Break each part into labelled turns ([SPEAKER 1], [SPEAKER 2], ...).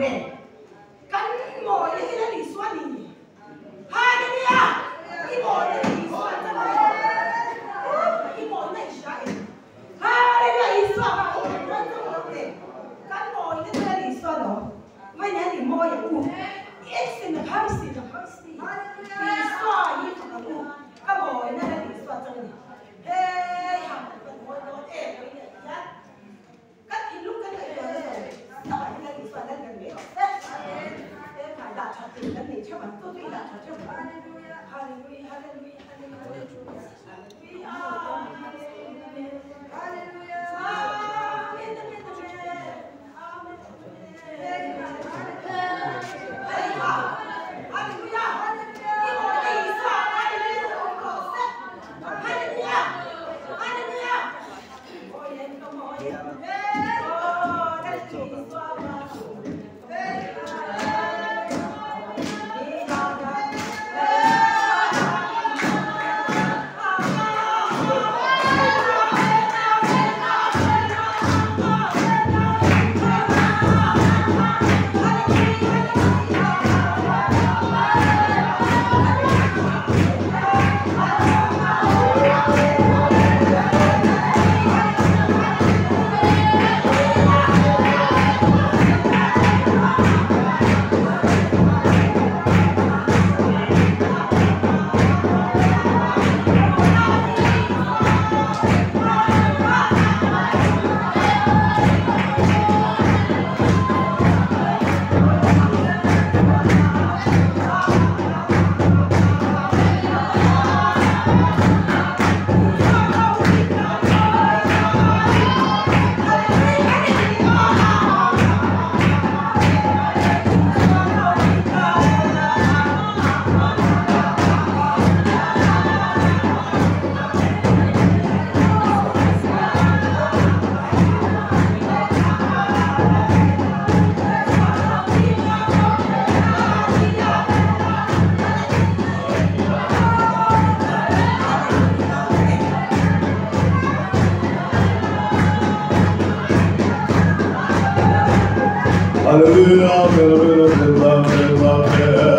[SPEAKER 1] nè cắn mồi như là đi xoan đi hai cái đi à cái mồi này đi xoan cho nó cái mồi này chạy hai cái đi xoan mà không quan trọng lắm nè cắn mồi như là đi xoan đó mấy nhà đi mồi à u ít xin được hai xin đi xoan như thế nào cái mồi này là đi xoan cho nó hey hàng con mồi nó em cái này nhá cắt thì lúc cái này rồi sao lại cái đi xoan lên gần đấy phải đạt thật thì cái này chắc là tôi bị đạt thật chứ Hallelujah, hallelujah, hallelujah,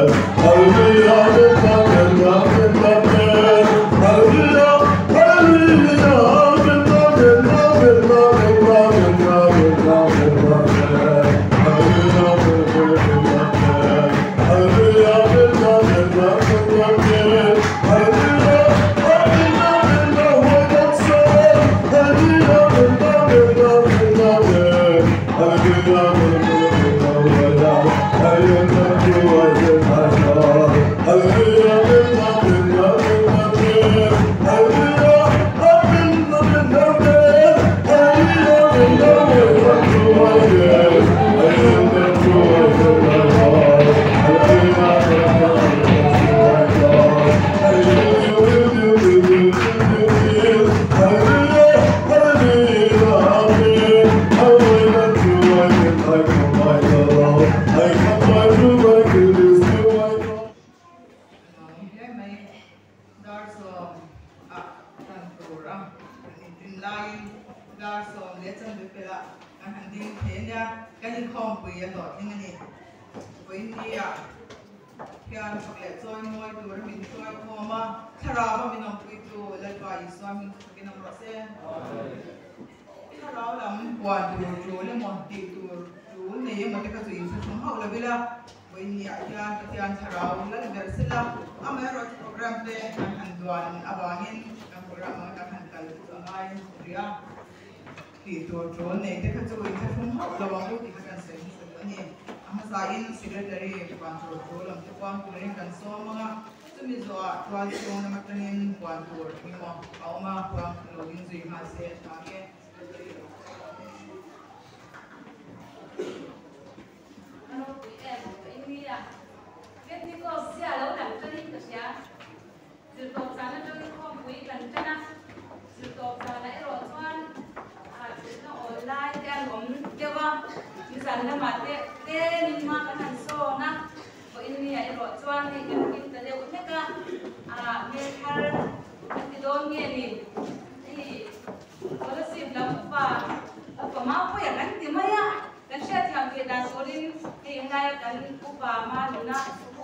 [SPEAKER 2] turin thì ngay cần upa mà nó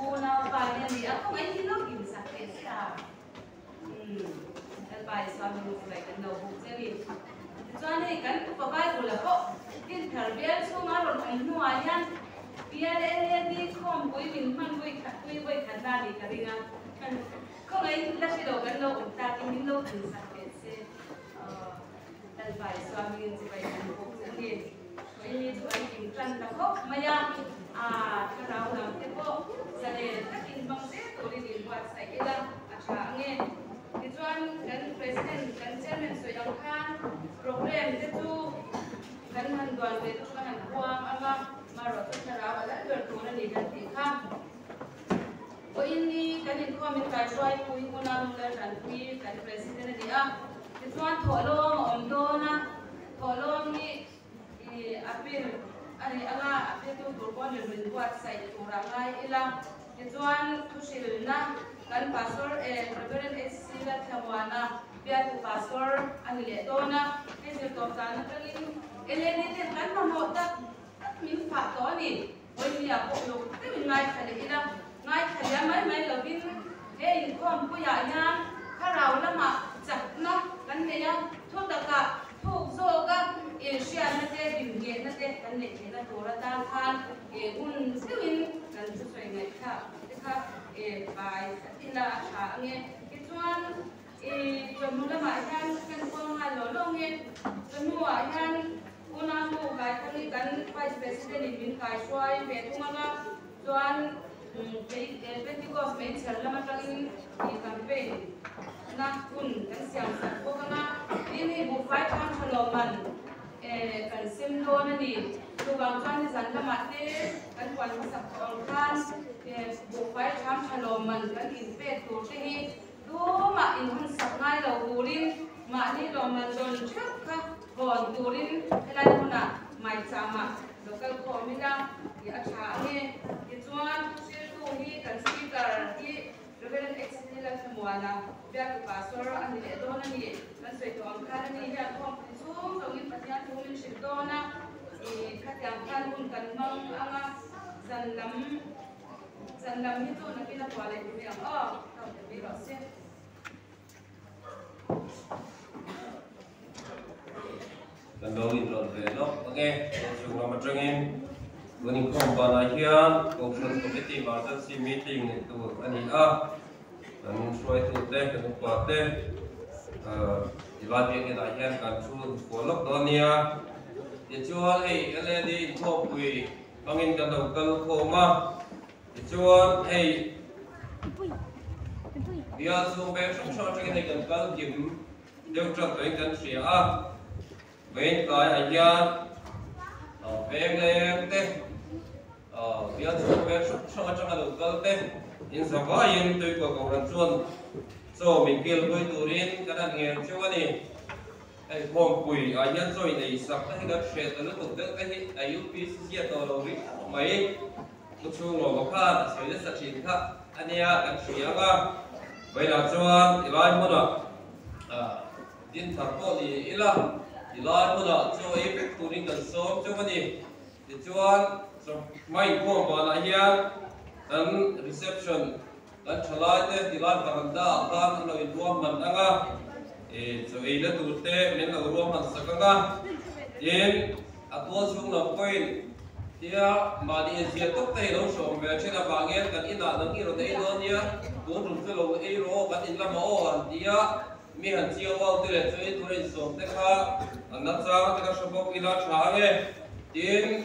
[SPEAKER 2] una upa này thì không ai nó kìm sạch cái sao bài sao mình phải cần đầu buộc sẽ đi cho nên cần upa bài của là có tin thở biết số mà rồi anh nuôi nhá bây giờ đây đi không quý mình mang quý khán giả đi cái gì nè không ai là chỉ đầu cần đầu ta thì mình đâu kìm sạch cái sẽ bài sao mình phải cần buộc sẽ đi ini tu ai kimkan takok maya karau nam tepo sale takin bangse to di buat saikila acha nge ituan kan president kan chairman soyang khan program tetu kan handuan tetu kan buang ama maro tu karau ala dur tu na ni kan ti kha o ini kan in comment ka swai pui kunam la kan pui kan president dia ituan tholom ondona tholom ni apil ani anga apil tu berbon dengan buat saya turangai ilang tujuan tusilna kan pastor Reverend Sila Thawana biar tu pastor ani letona hasil toptan kali eleni ten kan mau tak min faktor ni oi ni aku lo tu min ngai kali ilang ngai kali mai lebih kom ku ya nya karau lama jakna kan ne ya thotaka thuk zo ka Asia na te bimge na te kan ne na tora ta khan un siwin kan su soi ngai kha bai ila tha nge chuan chomula ma han kan ko ma lo lo nge chomua han una mu kai kali kan vice president ni bin kai swai ve tunga chuan Pentecost me chala ma tangin campaign na kun kan siam sa ko kana ini bu fight kan haloman kan simdo na ni tubang kan san lamate kan kwan sa kong kan bukai tham haloman kan in pe tu tehi tu ma in han sak ngai lo turin ma ni lo man don chak ka hon turin helai huna mai chama local komina ya tha ni chuan sir tu hi kan speaker hi Reverend Exila Thawana bia ku pastor ani le don ni kan sei to ang khan ni ya ko sum to ni patya tu min shil dona khatyang khan kun kan mang anga sanlam hi tu na pina kwale ni ang ta te ro se
[SPEAKER 3] kan dong in lon ve no okay so ma trengin When come by here, Open Committee Emergency Meeting to Anina, and try to take a part there. Dividing in a hand control for Lockdonia. It's all a lady top we coming to the local coma. It's all a we also have some sort of a local gym. Don't try to country up. Wait by a yard. Về bây giờ về trong cái local thế, in sao vậy in tôi có cầu rằng xuân, so mình kêu với tụi đến cái đàn nghe chưa vậy nè, cái phong quỷ ở nhân rồi này sắp cái gặp chuyện từ lúc tụi cái ai UPC tàu rồi mấy lúc chung rồi có khác, rồi rất là chính khác, anh em cái chuyện đó, vậy là cho thì lại muốn rồi, đến thằng cô thì là thì lại muốn rồi, cho ấy tụi đến gần sớm cho vậy nè. Chuan so mai ko ba la hian an reception an thalai te tilan karanda kan no in ruam man anga so ei la tu te men no ruam man sakanga in atwa chung no point tia ma di zia tok te lo som ve chena bangen kan ina nang i ro dei don nia tu rum te lo ei ro kan in la ma o an tia mi han chiao wa te le choi tu in som te kha an na cha te ka shobok ila tha nge tin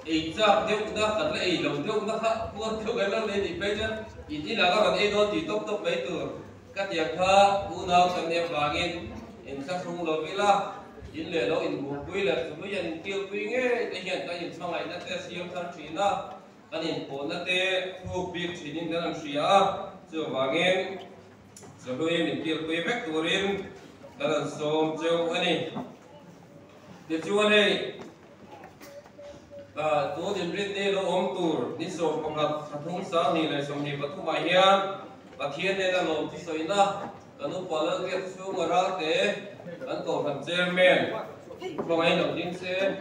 [SPEAKER 3] ấy chắc nếu chúng ta cần lấy lòng nếu chúng ta khác quân theo cái năng lên thì bây giờ chỉ là các bạn ấy đó thì tốt mấy từ các tiệm tha u nào cần em vàng in sắc sung rồi cái là in lệ đó in buộc quy là chúng bây giờ tiêu quy nghe cái hiện tại in sau này nó sẽ siêu thân chỉ là cái in phone nó sẽ thu biệt chỉ nên làm gì á rồi vàng rồi bây giờ mình tiêu quy vector torin cái là số châu anh này tiêu chú này tu din rit ni lo om tur ni so pakat thung sa ni le som ni pathu ma hian pathian ne la lo ti soina kanu pala ge su ngara te an ko han chairman ko ngai no din se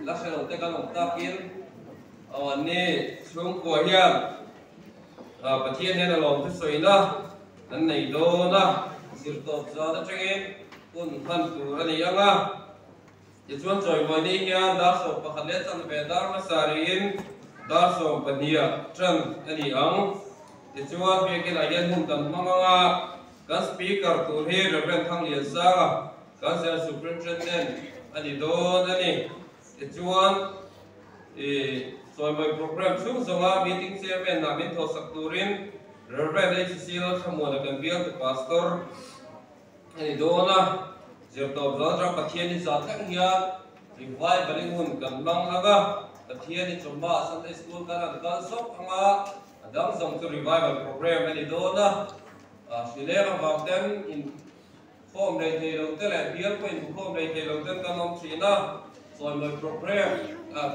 [SPEAKER 3] ลักษณะเทกันองตากินนี่ช่วงกัวเฮียประเทศเนี่ยเราลองที่สวยนะนั่นในโดนะสิรตบจอดจังเองคุณท่านตัวอะไรยังอ่ะจะชวนจอยวันนี้เฮียดาสอบประคันเล็ดจันเบดาร์มาสารินดาสอบปนียจันอันนี้อังจะชวนเพียงแค่ไหนหุ่นกันมั่งอ่ะการสปีกเกอร์ตัวเฮียเรื่องทางเลียซ่าการเซลล์ซูเปอร์เทรนเนนอันนี้โดนอันนี้จะชวนส่วนโปรแกรมช่วงสงฆ์มีติ้งเซเว่นนามินโทสักตูรินเรื่องเรื่องที่สิ่งที่ขโมยกันเบี้ยตัวพาสตอร์อันนี้โดนนะเจ้าตัวเราจะปฏิเสธที่จะทั้งยารีไวล์บริหุ่นกันบ้างนะก็ปฏิเสธที่ชมบ้าสันติสกูลกันกันสอบทั้งอ่ะดังส่งตัวรีไวล์โปรแกรมอันนี้โดนนะสิ่งเรื่องบางเต็มอินข้อมในเทโลเตอร์และเบี้ยเป็นข้อมในเทโลเตอร์กันน้องชีนะส่วนโปรแกรม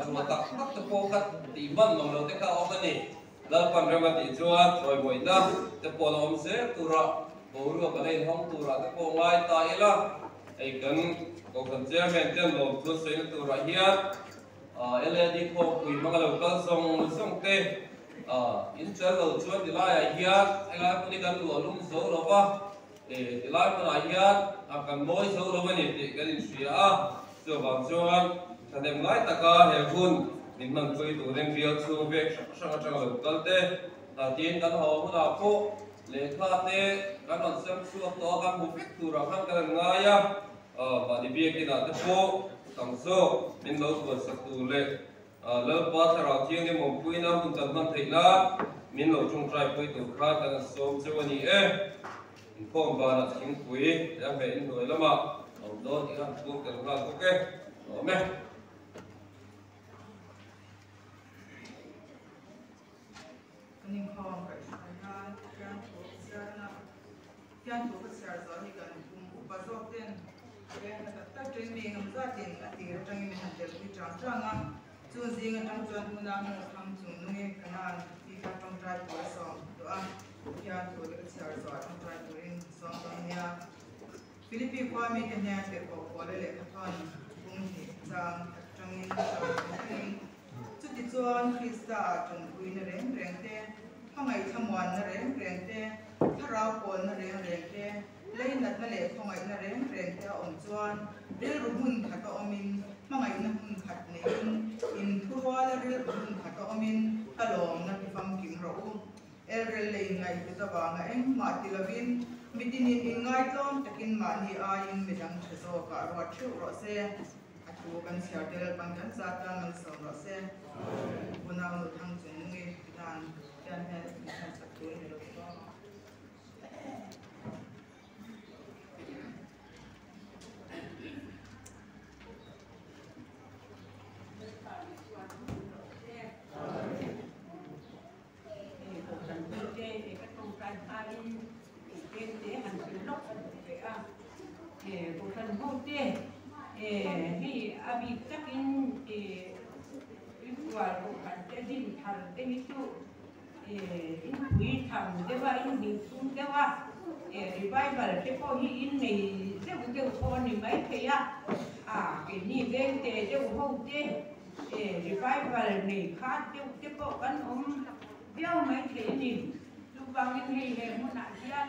[SPEAKER 3] ตัวตักตักตะโพกัดตีบันน้องเราเทข้าวมันนี่แล้วปัญหาที่จวดส่วนบ่อยนะตะโพลอมเสียตัวเราบรู้กันเลยห้องตัวเราตะโพง่ายตายละไอ้กันก็กันเจ้าแม่เจ้าลมตัวเสียตัวเราเฮียLED โคกุยมันก็เราก็ส่งเตะอินเตอร์เราชวนที่ไล่เฮียไอ้ไล่พวกนี้กันตัวลุ่มโซ่เราปะที่ไล่มันเฮียกันบ่อยโซ่เราไม่เนี่ยกันอินเสียส่วนบางส่วนถ้าเด็กง่ายตะกาเฮคุณนี่มันคุยตัวเรื่องเบียร์สูบเบกช่างเรากันเตะทีนกันหอมเราโคเลขาเตะกันนอนเสริมส่วนตัวกันบุฟเฟ่ตัวเราข้างกันง่ายบัดนี้เบียร์กินอะไรโคตั้งโซ่เป็นเราตัวสักตัวเล็กแล้วพอถ้าเราเที่ยงเนี่ยมันคุยนะคุณจัดมันถึงละมินเราจงใจคุยตัวข้ากันส่งเจ้าวันนี้พ่อบ้านทิ้งคุยยังเป็นหน่วยละมาเอาโดนที่กันพูดกันละโอเคเอาไหม
[SPEAKER 1] นิ่งคอมกับสายงานการถูกเสียนะการถูกเสียสอนให้กันอุปสรรคเด่นเรื่องนั้นแต่จริงมีคำสั่งเด่นที่เราจังมีหันเดินที่จังจังอ่ะส่วนสิ่งที่จังจวนมันนั้นทำจุ่มนุ่งขนาดที่การจังใจตัวสองตัวการถูกเสียสอนจังใจตัวเองสองตัวเนี่ยฟิลิปปินส์ความมีกันเนี่ยเด็กบอกว่าเลยขั้นตอนปุ่มที่จังมีจุดที่ส่วนคริสต์จงคุยในเรื่องเตะข้างในทำวันในเรื่องเตะถ้าเราปนในเรื่องเตะเล่นนัดมาเล่ข้างในในเรื่องเตะอ่อนจวนเรื่องรุ่นขัดต่อมินข้างในนักหุ่นขัดในอินทัวร์และเรื่องรุ่นขัดต่อมินตลอดนักฟังกิ่งเราเอเรเลงไงจุดตะวันเองมาติลวินมิดินินอิงไงต้นตะกินมานีอายินมิดังเชโซการวัดชิวรอเซตัวกันเสียเดลปังกันซาตานมันสองรสเซบุญเอาทางจุนงพิธานการแพทย์มีการสักตัวในโลกก็
[SPEAKER 4] ที่อาบีจักอินว่าบุคันเจดินทำเตมิตุอินคุยทำเดี๋ยวว่าอินหิวซุ่มเดี๋ยวว่ารีไวบัลเดี๋ยวพอฮีอินในเดี๋ยวคนนี่ไม่เทียเกี่ยนี่เด้งเตะเดี๋ยวเขาเตะรีไวบัลนี่ขาดเดี๋ยวพอกันเดี๋ยวไม่เทียนี่ลูกบางยังให้เห็นมันอาจจะ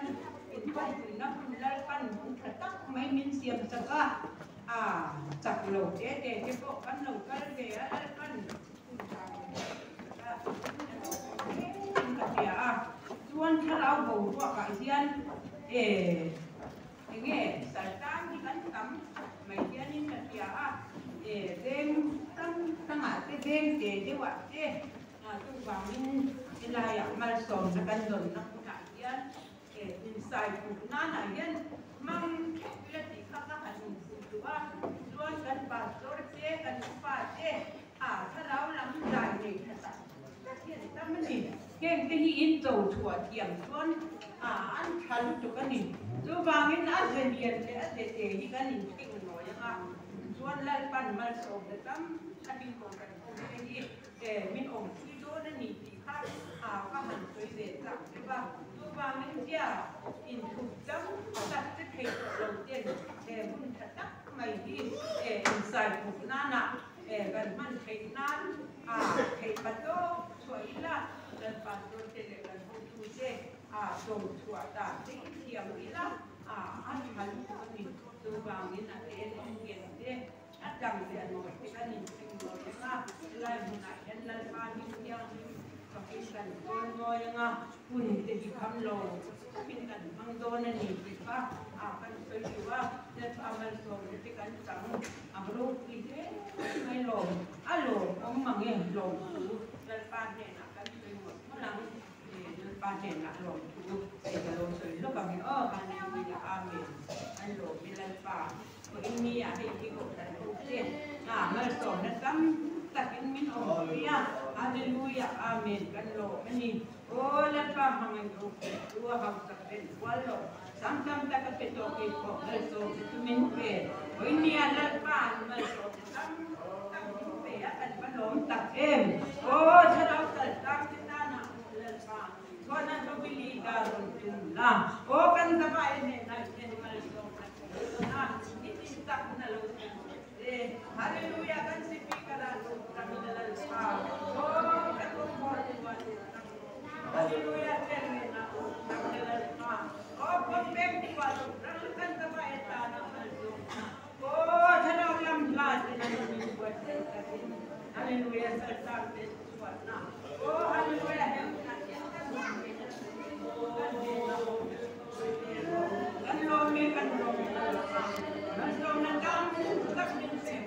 [SPEAKER 4] อินไปถึงนักบุญไล่ปั้นบุญกระตักไม่มีเสียงสักจับโหลดเด็ดที่พวกกันโหลดกันเดี๋ยวกันส่วนถ้าเราบอกว่าการเรียนอย่างเงี้ยสายตาที่กันทำไม่เรียนนี่จะเสียเด้งตั้งหาเด้งเดี๋ยวว่าตู้วางนี่ลายมาส่งกันโดนนักการเรียนอินไซด์ผู้น่าหนาเรียนมั่งเวลาที่ข้าหันว่าส่วนกันบาดโจรเจ๊กันฟาดเจ๊ถ้าเราลำใจนี่ถ้าตัดเทียนตั้งมันนี่เก่งที่อินโตถั่วเทียมส่วนอันทันจุกันนี่ตัวบางนี่น่าจะเรียนเลยเด็กที่กันนี่เก่งหน่อยยังส่วนแล้วปั่นมาส่งแต่ตั้งถ้าเป็นคนกันคงไม่ดีมินองที่โดนนี่ที่ข้าก็หันไปเด็ดจับใช่ป่ะตัวบางนี่เจ้าอินถูกจับตัดจะเทลงเตียนบุญทัดตักไม่ดีอินไซด์ถูกหน้าหนักกันไม่ Hãy bắt đầu xoay là lần phản đối thế lệ lần hôn thu dê dùng chùa đà tích thiềm ý là ăn hẳn của mình từ vào như là thế không hiền thế ăn đằng tiền một cái gia đình sinh rồi thế mà lại một ngày nhân lần ba như nhau và cái cần con ngồi ngaหุ่นจะทำโลเป็นกันบางโดนนี่ที่ว่ากันไปอยู่ว่าจะทำมันส่งที่กันจังรู้ที่เท่ไม่ลงลงผมมังเงี้ยลงถูเดินปานเนี่ยนะกันไปหมดเมื่อหลังเดินปานเนี่ยนะลงถูไอ้กระโดดสวยลูกแบบนี้กันมีละอาเมนอันลงมีเดินปานวันนี้ให้ที่กดแต่ถูกเส้นมันส่งนะตั้มtakin min ya haleluya amen kan lo mani la pa hangan grup dua hang takin walo samsam takat to ke ko so min pe ini ala pa mal so sam pe ya kan palom takem sadau tak kita na la pa ko na to bili garun tumla kan sabay ne na mal so na ini tak na lo haleluya kan si Haleluya termina pembek walau kan kebaita dalam lambat dengan buat haleluya serta suara haleluya kan lomi kan nakam tak bisa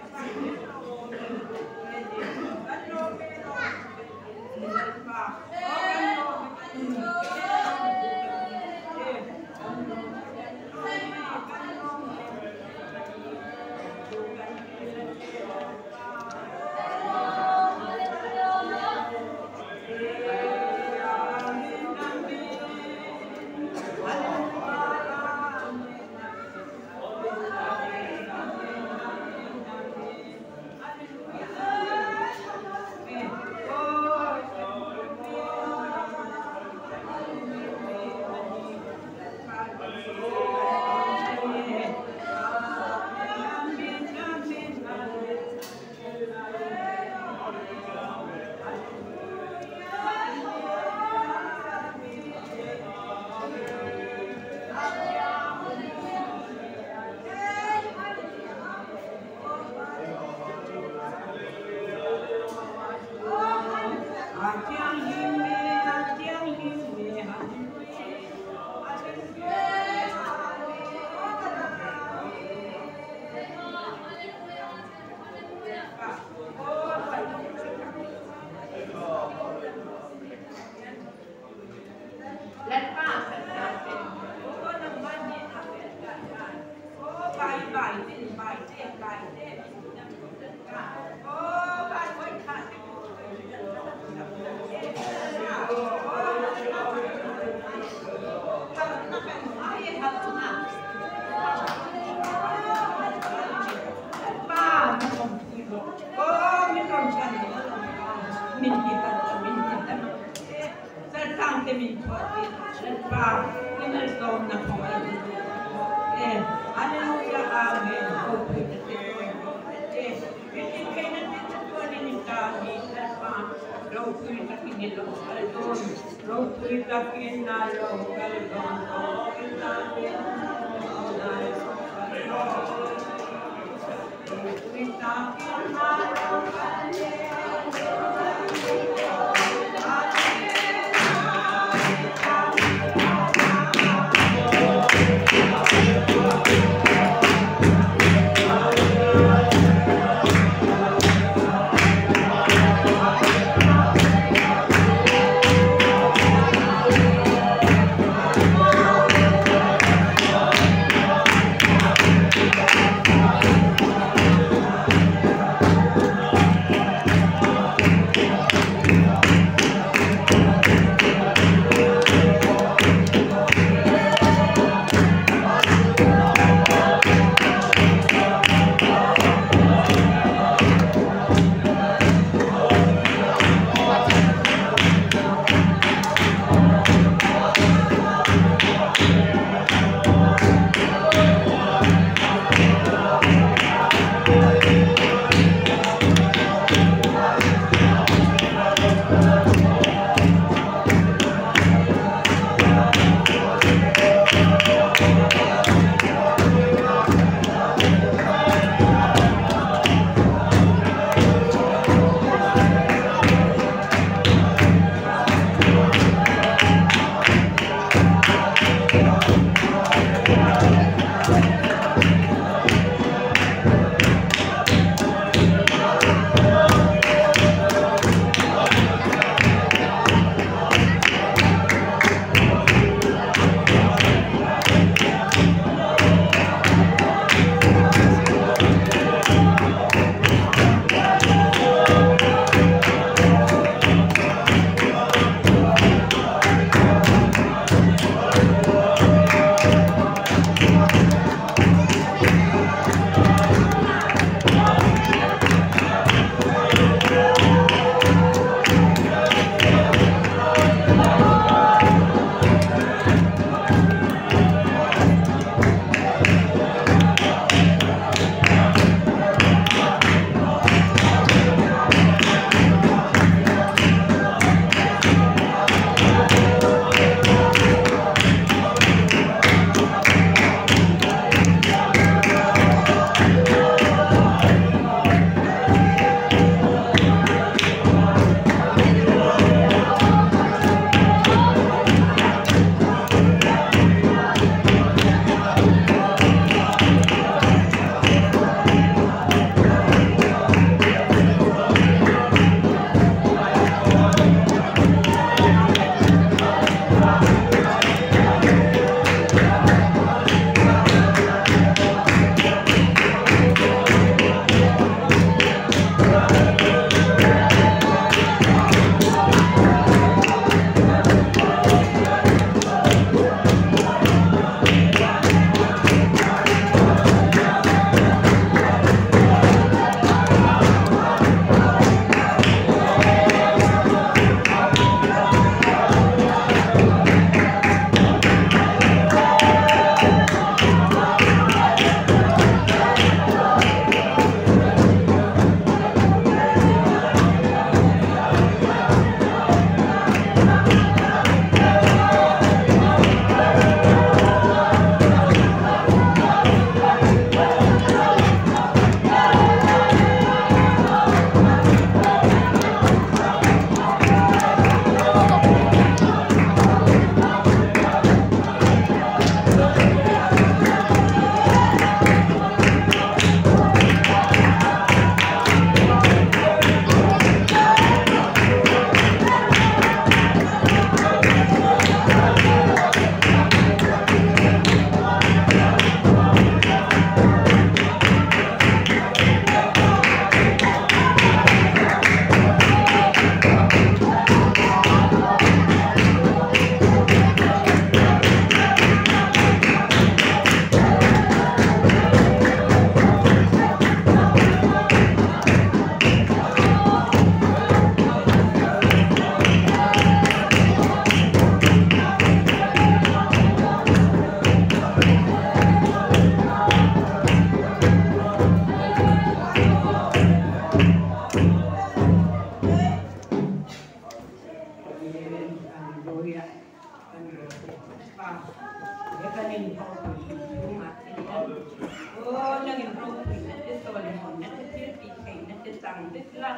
[SPEAKER 4] kan ditla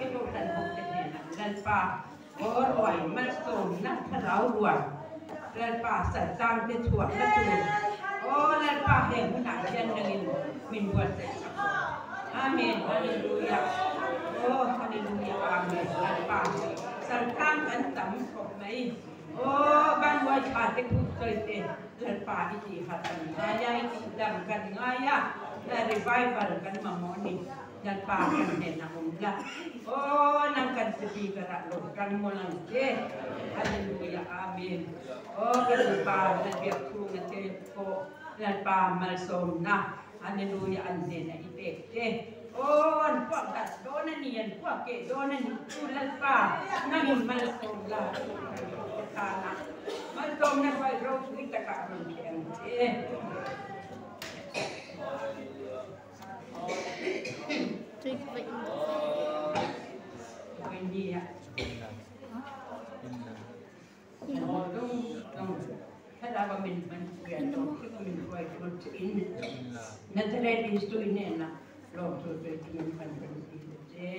[SPEAKER 4] itu kan hokene dan pa orwai malsom na tharau ruan dan pa sa tang te chuak na tu dan pa he na chen ngin min buat amen haleluya haleluya amen dan pa sa tang kan tam khop mai ban wai pa te ku toi te dan pa di hatan ngaya iki dam kan ngaya revival kan mamoni dan pa kan na umla nang kan sepi karak lo kan molang ke haleluya amen kan pa dan biak ku ngate ko dan pa malsom na haleluya ande na ipete an puak kat dona nian puak ke dona ni tu dan pa nang malsom la kana malsom na bai ro kita ka ron India.ถ้าเราเป็นเปลี่ยนตรงที่มันคอยมันจะอินนั่นจะได้ดีสุดเนี่ยนะลองตัวเป็นที่มันเป็นดีเจ้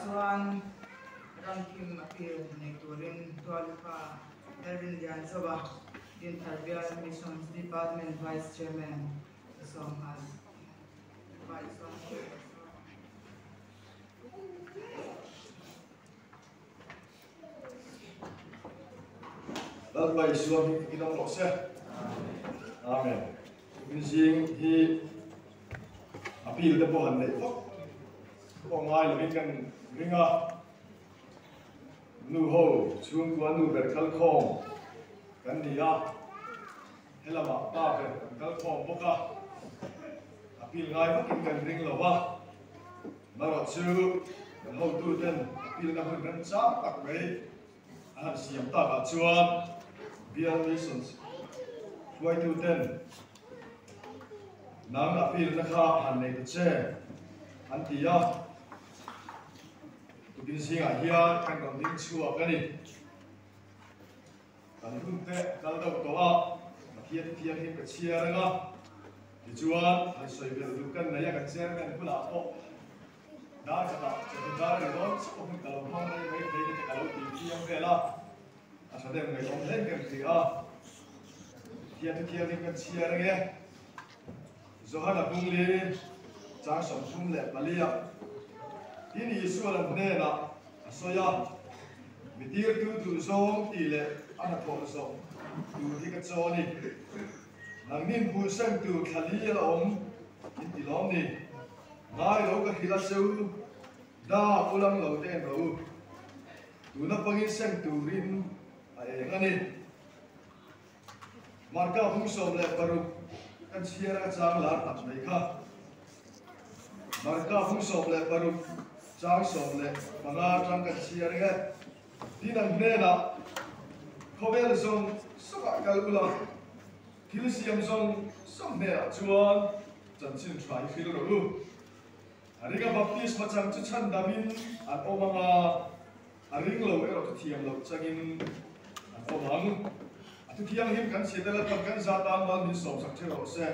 [SPEAKER 5] Tuan Ranking Appeal Nekturin Tualipa Erwin Jansova in Tarbiyah Missions Department Vice Chairman Somhas Vice
[SPEAKER 6] Lal bai suami kita proses. Amen. Bising hi apil te po han dei po. Ko ngai le kan ringa nu ho chung kwa nu ber kal khom kan ni ya hela ma ta ber kal khom bo ka apil ngai ba kin kan ring lo wa ma ro chu kan ho tu ten apil na hun kan cha tak wei an siam ta ka chuan bial missions wai tu ten nang apil na kha han nei che an ti ya Din singa hian kan kon ding chua kani kan hun te kal do to a thian hi ka chia ranga ti chuan ai soi bel du kan na ya kan cher kan pula to da ka da da ri don so hun ka lo hong nei mai nei te ka lo ti chiang ve la a sa dem ngai om len kan ti a thian hi kan chia ranga zo ha na bung le cha som sum le palia Ini Yesus alam nena, soya, mitir tu zong tile, anak kau zong, tu hikat zoni, nangin pusang tu kali om, inti lom ni, ngai lo ka hilas seru, dah pulang lo ten lo, tu nak panggil sang turin, ngani, marka pusong le baru, kan siara jang lar tak mereka, marka pusong le baru. Trang som le manga trang kan chia re ti nang ne na khovel zong soka kal ula thil siam zong som ne a chuan chan chin trai fil ro ariga baptist machang chu chan damin an omanga aring lo ero tu thiam lo changin an omang atu thiang him kan sedala kan za ta mal min som sak thero se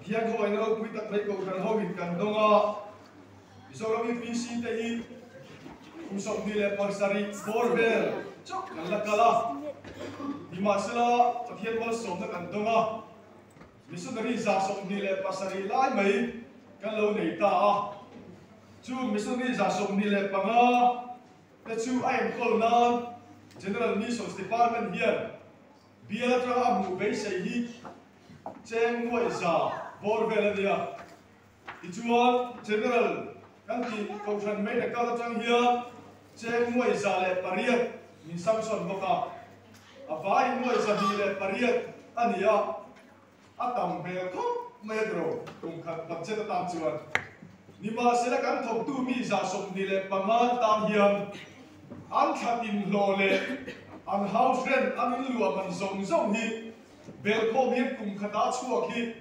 [SPEAKER 6] thiang ko ai ro pui tak mai ko kan ho win kan donga So kami PC tahi usap nilai parsari borbel cok kalakala di masala pathian mal som na kandonga missionary za som nilai parsari lai mai kan lo nei ta a chu missionary za som nilai panga te chu I am called nan General Missions Department here biar tra amu bei sei hi cheng wai za borbel dia ichuan general kan ti ko than mai da ka chang hia cheng moi za le pariat min samson boka avai moi za hi le pariat ania atam be ko medro tung khat tak che ta chuan ni ma se la kan thok tu mi za som ni le pangan tam hiam an khat in lo le an house rent an in luam an zong hi bel kho mian kum khata chuak hi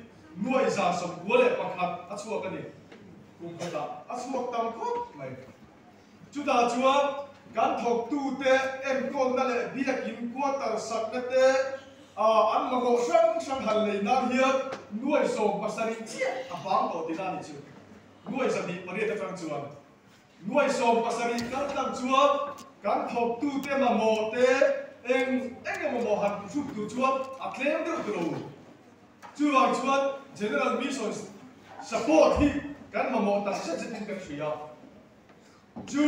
[SPEAKER 6] nuai za som wole pakhat a chuak ani kum khata a chuak tam khop mai chu da chuan kan thok tu te em kon na le biakin quarter sak na te an mago sang hal nei na hian nuai som pasari chi a bang to ti na ni chu nuai sa ni pare ta tang chuan nuai som pasari kan tang chuan kan thok tu te ma mo te eng mo han chu tu chuan a klem de ro chuan general mission support hi kan ma mo ta se tin kan shia chu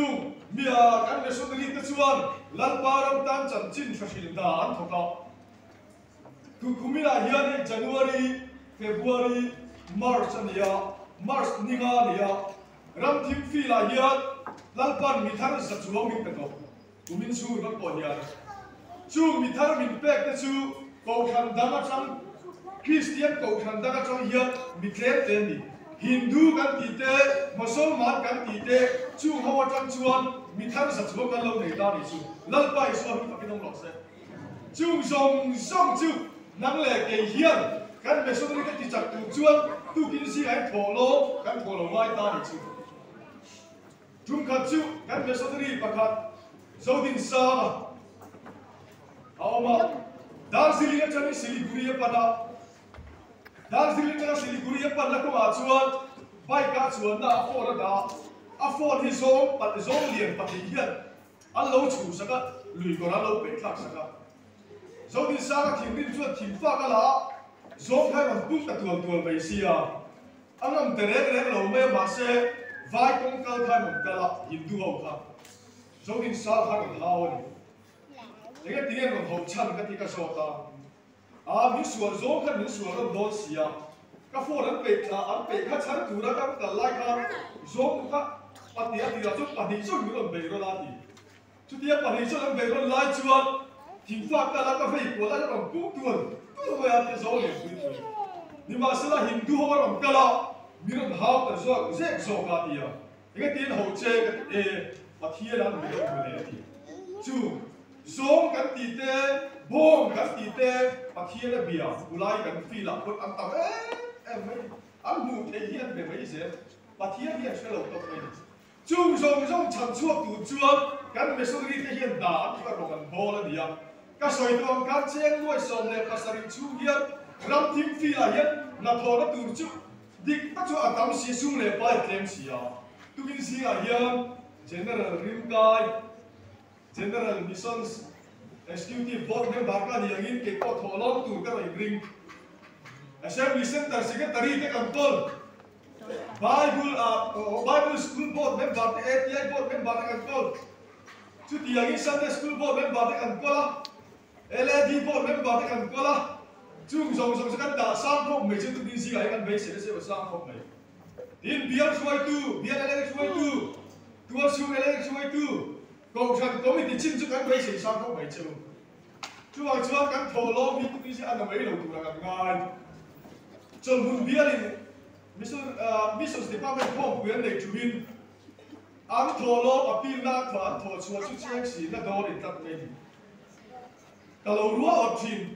[SPEAKER 6] mia kan me so ni te chuan lan param tan chan chin thashil da an thoka tu kumila hian January February March ania March ninga nia ram thim fi la hian lalpan mi thar sa chuang min ta kumin su ram po nia chu mi thar min pek te chu ko khan dama chang Christian ko khan dama chang hian mi tlem ten ni Hindu kan ti te Musulman kan ti te chu hawa chang chuan mi thar sa chuang kan lo nei da ni chu lalpa is so mi pinong lok se chu song chu nang le ke hian kan me so ni ka ti chak tu chuan tu kin si ai tholo kan tholo mai ta ni chu chung khat chu kan me so ni pakhat zodin sa awma Darjeeling chani Siliguri pada Darjeeling chani Siliguri pada ko chuan bai ka chuan na for da a for hi zong pat zong lian pat hian an lo chu saka lui ko ra lo pe thak saka zodin sa ka thim rin chuan thim fa ka la zong khai man pum ta tual bai sia angam tere lo me ma se vai kong kal khai man kala Hindu ho kha zodin sa kha ka haw ni cái tiếng còn hậu chân cái tiếng cái số ta mình sửa rồi cái mình sửa rồi đó xí à cái phố đó bị là ăn bị cái chân thủ đó cái lại cái rồi cái bắt đi là chút bắt đi chút người bị rồi là gì chút tiếng bắt đi chút người bị rồi lại chuan thì phát cái là cái phải của lại còn cũng tuần bây giờ cái rồi liền nhưng mà sẽ là Hindu họ làm cái là mình làm hao cái rồi dễ rồi cái gì à cái tiếng hậu chế cái bắt thiên là mình làm cái này chú zong kan ti te bom kan ti te pathian a bia ulai kan fi la put am tam mai an mu the hian be mai se pathian hian shelo to mai chung zong cham chuak tu chuan kan me so ri te hian da ka ro kan bol dia ka soi tong kan cheng nuai som le pasari chu hian ram thim fi la hian na thora tur chu dik ta chu atam si sum le pai tlem sia tu bin si a hian general rimkai General Missions Executive Board member ka ni angin ke ko tholong tu ka rai ring Assembly Center Secretary te kantol Bible School Board member te ATI Board member te kantol chu ti angin Sunday School Board member te kantol LED Board member te kantol chu zong kan da sang khop me chu tu din si ai kan be se sang khop me din biar suai tu biar ele suai tu tua su ele suai tu Cộng sản committee chính thức các sĩ sang không phải chịu. Chú hoàng chúa các thổ lô vì tụi sẽ ăn mấy đầu tụi là gặp ngay. Trong vùng bia này, Missions Department không quyền để chủ biên. Ăn thổ lô ở pin na thỏa thổ chúa chú chiếc sĩ là đó để tập mình. Cả lâu rúa ở chìm,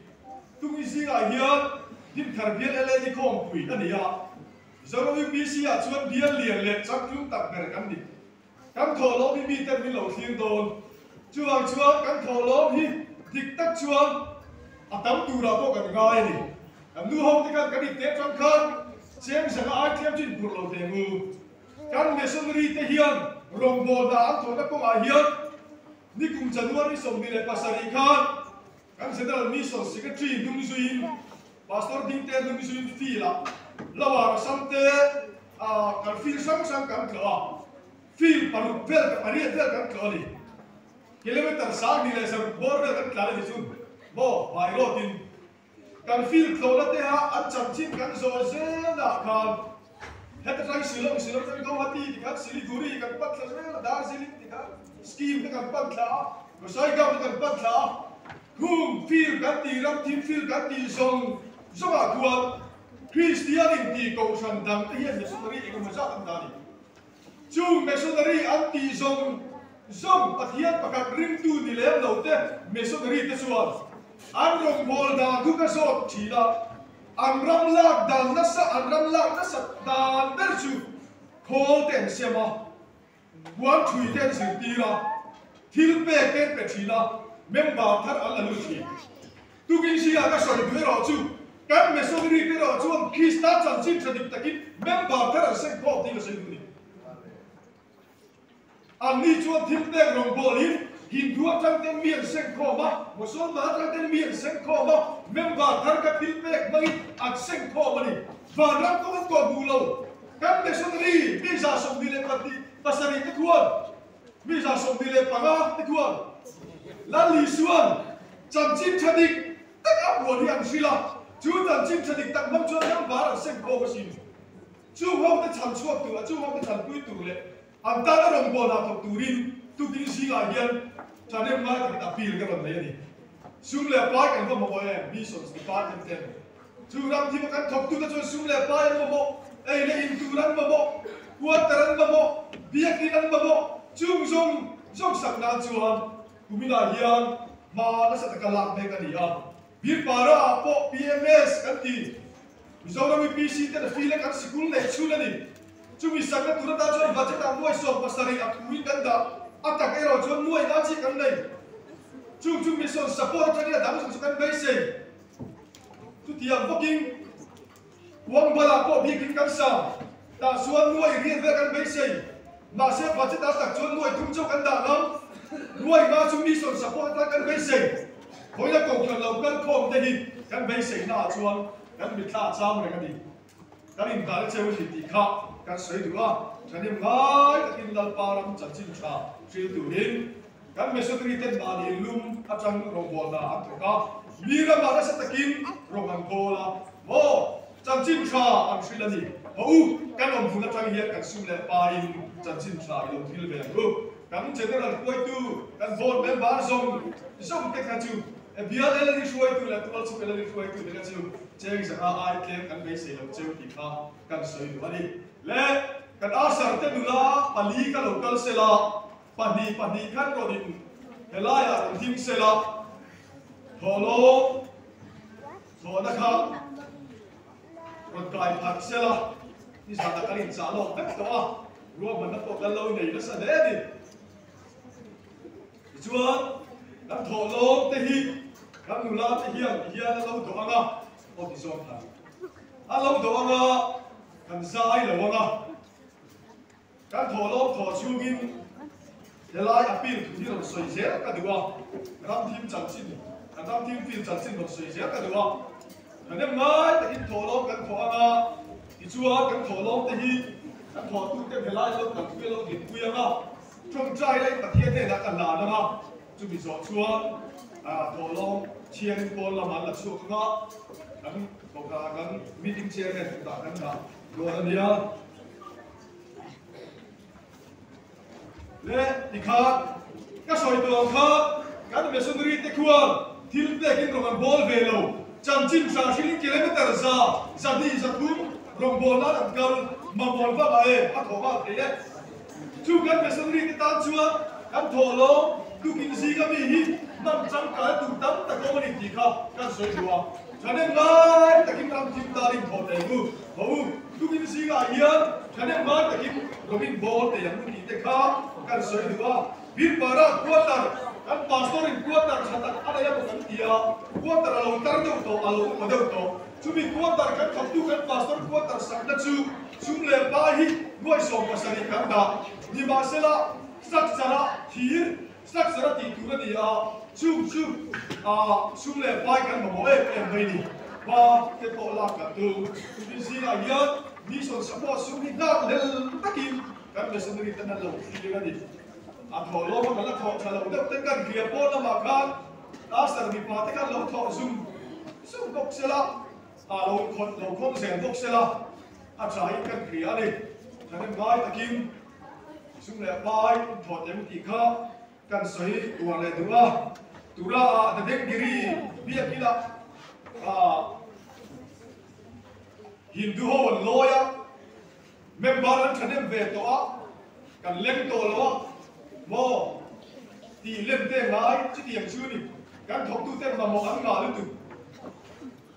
[SPEAKER 6] tụi sẽ là hiền, điểm khả biên ele đi không quỷ đó này à. Giờ nó bị sĩ à chúa biên liền lệ chắc chúng tập về cắn địch. Các thổ lỗ bị bị tên mình lẩu thiên đồn chú hoàng chúa các thổ lỗ bị địch tắc chuông tấm tù đào bộ gần gai này nu hông thì các địch tế trong khăn xem rằng ai thêm trên cuộc lẩu thể ngư các mẹ xuân ri tế hiền rồng bồ đã ăn thổ các công ả hiền ni cùng chân hoa đi sống đi lệ pasari khan các sẽ là mission secretary nung duin pastor đinh tên nung duin phi là lâu à xong tế các phi sang các cửa Feel paru pel pariat pel kan kali. Kilometer sang ni lesar border kan kala di sun. Bo vai rotin. Kan feel klola te ha an cham chin kan zo ze na kan. Heta trai silong kan ko hati di kan Siliguri kan pat la Darjeeling di kan scheme kan pat la. Gosai gam kan pat la. Hum feel kan ti ram tim feel kan ti song. Zonga kuat. Christian ti ko san dang te hian missionary ko ma sa an dani. Chung missionary anti zong zom pathian pakat ring tu ni lem lo te mesonari te suan an rong bol da tu ka so thila an ram lak dan na sa an ram lak na sa dan ber chu khol ten sema buan thui ten sin tira thil pe ken pe thila member thar al alu thi tu kin sia ka soi du ro chu kan mesonari te ro chu krista chan chin chadik takin member thar sen ko ti ka sen ni anh đi chuột thím đen rồng bò lín hình đua trăng tên miệng sen khô mà một số má trăng tên miệng sen khô mà men vào thằng cái thím đen mấy ăn sen khô mà đi và nó có một bù lâu các bé sống đi bây giờ sống đi lên party pasari cái cuốn bây giờ sống đi lên panga cái cuốn là lý xuân chẳng chim chặt địch tất cả buồn đi ăn suy la chú chẳng chim chặt địch tặng mâm chuột nhắm vả ăn sen khô mà xin chú không thể chẳng chuột từ chú không thể chẳng quy từ lệ anh ta đã đồng bộ làm học turin tu tin sĩ lại hiện cho nên mai thì ta pil cái vấn đề này sung lệ bài cái gì mà mọi em đi sổ sĩ bài thêm thêm chú làm thì một cái học tu cái cho sung lệ bài mà bộ ấy là in tu làm mà bộ quạt tran mà bộ việc đi làm mà bộ chung dùng sắc na chuan cũng là hiện mà nó sẽ cái làm về cái gì à biết para bộ PMS cái gì rồi nó PC thì là phi lên cái school này school này chúng sang cái tụi ta cho vật chất ta nuôi sồn và sari áp mũi cắn đá áp ta cái rồi cho nuôi đá chỉ cắn này chúng mình sồn support cho nên là đám chúng cắn bấy xì chúng tiệm booking uang bala po bikin cắn sao ta xuân nuôi riêng về cắn bấy xì mà sẽ vật chất ta tập cho nuôi tung cho cắn đá lắm nuôi mà chúng mình sồn support ta cắn bấy xì hồi là cầu khẩn lâu cắn khom đây cắn bấy xì nào chuan cắn bị thả sao này cái gì cắn in cả chơi với thì khác các sợi đủ à, cho nên ngay các in lal param chân chín cha, chiêu đủ hin, các mấy số người tên bà đi lum, áp trang rong bò na áp thổ ca, mira mà đã sẽ takin rong ăn cô la, ô chân chín cha ăn suy là gì, ô các ông phụ áp trang hiện các sum lệ pa in chân chín cha yêu thiên về cô, các trên đó là quay tu, các vốn bên bà rong cái cá chu, bia đây là đi xuôi tu là tu alsu là đi xuôi tu để cái chu, chơi rằng ai kem các mấy sẽ làm chơi thì khác, các sợi đủ đi. Le kan asar te dula pali ka local sela pani kan ko din helaya thim sela tholo thona kha ron kai phat sela ni sa ta karin sa lo tak to a ro man to kan lo nei na sa de di chuan kan tholo te hi kan dula te hian lo to anga o ti zon tha a lo to anga kan sai lo nga kan tholo tho chungin helai apil thu hi ron soi je ka duwa ram thim chan chin kan ram thim fil chan chin ron soi je ka duwa kan em ngai ta in tholo kan tho anga ti chuwa kan tholo te hi kan tho tu te helai lo kan tu lo din pui anga trong trai lai pathian ne na kan la na ma chu bi zo chuwa tholo chiang pol la man la chu nga kan ko ka kan meeting chairman ta kan na rồi đi à, lẽ đi khác, các soi tường khác, các người xuân đi tết quan, thiên tết kinh rồng ball về lâu, chân chín sa chín km ra đi ra thun, rồng ball đã đặt câu, mà ball vào bài, hát thổ vào thế đấy, chú các người xuân đi tết tan chưa, các thổ lô, tu kinh gì các mi hi, năm trăm cái tu tắm, ta có một điểm khác, các soi đùa, cho nên ngay, ta kinh năm chim ta đi thổ đầy mu, tu kinh sĩ là yên, cho nên mai ta kim Robin Ball để làm một cái khác, cái sợi đua, biết bà ra quarter, cái pastor in quarter, sao ta ada yang bukan dia, quarter lalu tar đâu to, lalu model to, cumi quarter kan waktu kan pastor quarter sakna cu, sumle bahi, goi som pasari kan da, di masela, sak sara titura dia, sumle bahi kan bawa em ini, và cái bộ lạc cả từ BBC là yên đi xuống sắp bỏ xuống đi ra đến tất kim các người sinh đi tên là lẩu đi cái gì thọ lô mà là thọ trả lẩu đất tất cả kia bộ là mà khác sẽ bị phá tất cả lẩu thọ zoom gốc xe la lẩu không rèn gốc xe la trái các kia đi cho nên ngay tất kim xuống lại bài thọ thêm tí khác cần sấy tuần này đúng là để đến giri biết kia là Hindu ho loya member an thanem ve to a kan leng to lo mo thì lên tên ngái chứ tiền chưa đi cái thọc tu tên mà một ăn ngà lên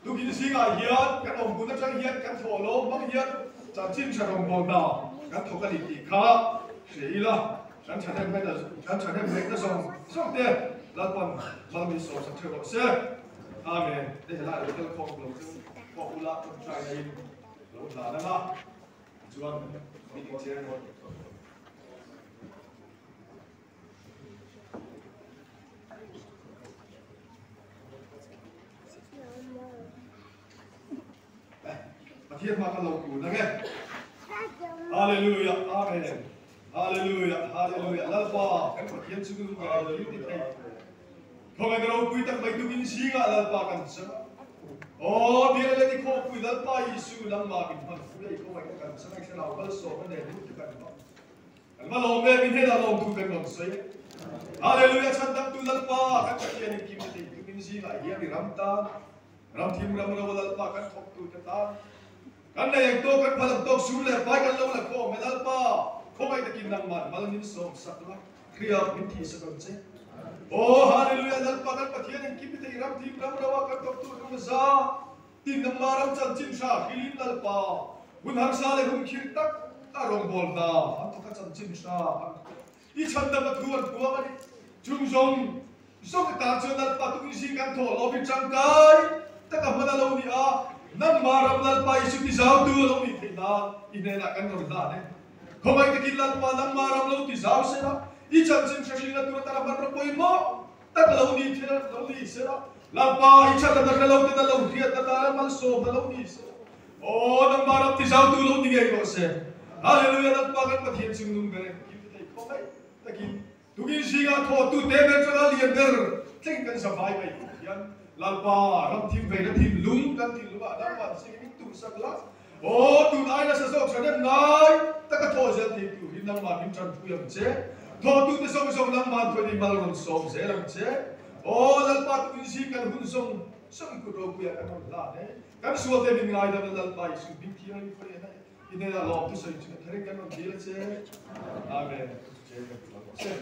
[SPEAKER 6] tu kinh sĩ ngài hiền cái ông cũng đang hiền cái thổ lô mắc hiền chẳng chim sẽ đồng bồn nào cái thọc cái gì khác sĩ làฉันได้ไม่ได้ฉันได้ไม่ได้ส่งเตี้ยแล้ววันมันมีส่งสักเท่าไหร่เสียอาเมนได้เห็นแล้วเรื่องของเราซึ่งพออุลาคนใจในเราหนานะครับชวนมีติดเชื้อหมดประเทศมากันเราอยู่นะแกฮาเลลูยาอาเมนฮาเลลูยาฮาเลลูยาแล้วป้ากันประเทศสุดๆเลยที่ติดใจทำไมเราคุยตั้งไปดูกินซีกันแล้วป้ากันใช่ไหมโอ้เดี๋ยวเราที่เขาคุยแล้วป้ายิสูนั่งมาบินมันคุยเขาไว้กันใช่ไหมเราก็สอบมันเดี๋ยวดูกันบ้างมาลองเมื่อบินให้เราลองดูกันหน่อยสิฮาเลลูยาฉันตั้งตัวแล้วป้ากันประเทศนี้กินไม่ได้กินซีกันเฮียมีรำตารำทีมรำเราแล้วป้ากันทบตัวกันตากันในอย่างตัวกันพลังตัวสูงเลยไปกันแล้วละโค้งไม่แล้วป้าเขาไม่ตะกินน้ำมันมาแล้วนิ่งสมสักละเคลียร์มิถีสักคนเช่โอ้ฮาเลลูยาแล้วป้ากันประเทศนี้กินไม่ได้รำทีมรำเรากันทบตัวกันมาซาตินน้ำมารำจันจิมชาคิลินแล้วป้าบุญหักซาเลยหุ่นคิดตักตารองบอลนาอันทุกจันจิมชาอีฉันดำมาทวนตัวมันจุ่มจงส่งตามเชิญแล้วป้าตุกิสิกันโถเราเป็นจังไกแต่กับมันเราเนี่ยนั่งมารำลันไปสุดที่สาวตัวเรามีที่นาอินเนนักกันเราได้เนี่ยเขาไม่ตะกินลันปานั่งมารำเราที่สาวเสียนะอีฉันเชื่อชิลินัตัวตาบันเราไปมั้งแต่เรานี่เท่าเรานี่เสียนะลันปาอีฉันนั่งเราที่นั่งเราเทียดนั่งเรามันโซ่เรานี่เสียโอ้นั่งมารำที่สาวตัวเรานี่ไงก็เสียฮาเลลูยาลันปากันประเทศสิ่งนุ่มเบรกกินได้เขาไม่ตะกินทุกสิ่งที่ทอดตัวเต็มจะเราเลี้ยงเบรกเท่งกันสบายไปยันลันปารำทีมไปรำทีมลุงกันทีมลุงอ่ะนั่งวันสิ่งนี้ตุ้งสักละโอ้ตุ้งไอ้น่ะสะสมฉันเนี่ยนายแต่ก็ทอดเสียทีอยู่ที่นั่งมาพิมจันทุยมเจ้ทอดตุ้งจะส่งนั่งมาตัวนี้มาลงส่งเสียลงเจ้โอ้ลันปาตุ้งสิ่งกันหุ่นส่งกุโรกุยกันหมดละเนี่ยกันส่วนเต็มยังไงแต่ลันปาอีสุบินที่อะไรพอดีนะอินเดียลอบที่ใส่ชุดเทเรกันมันดีละเจ้อาเมนเจ้เจ้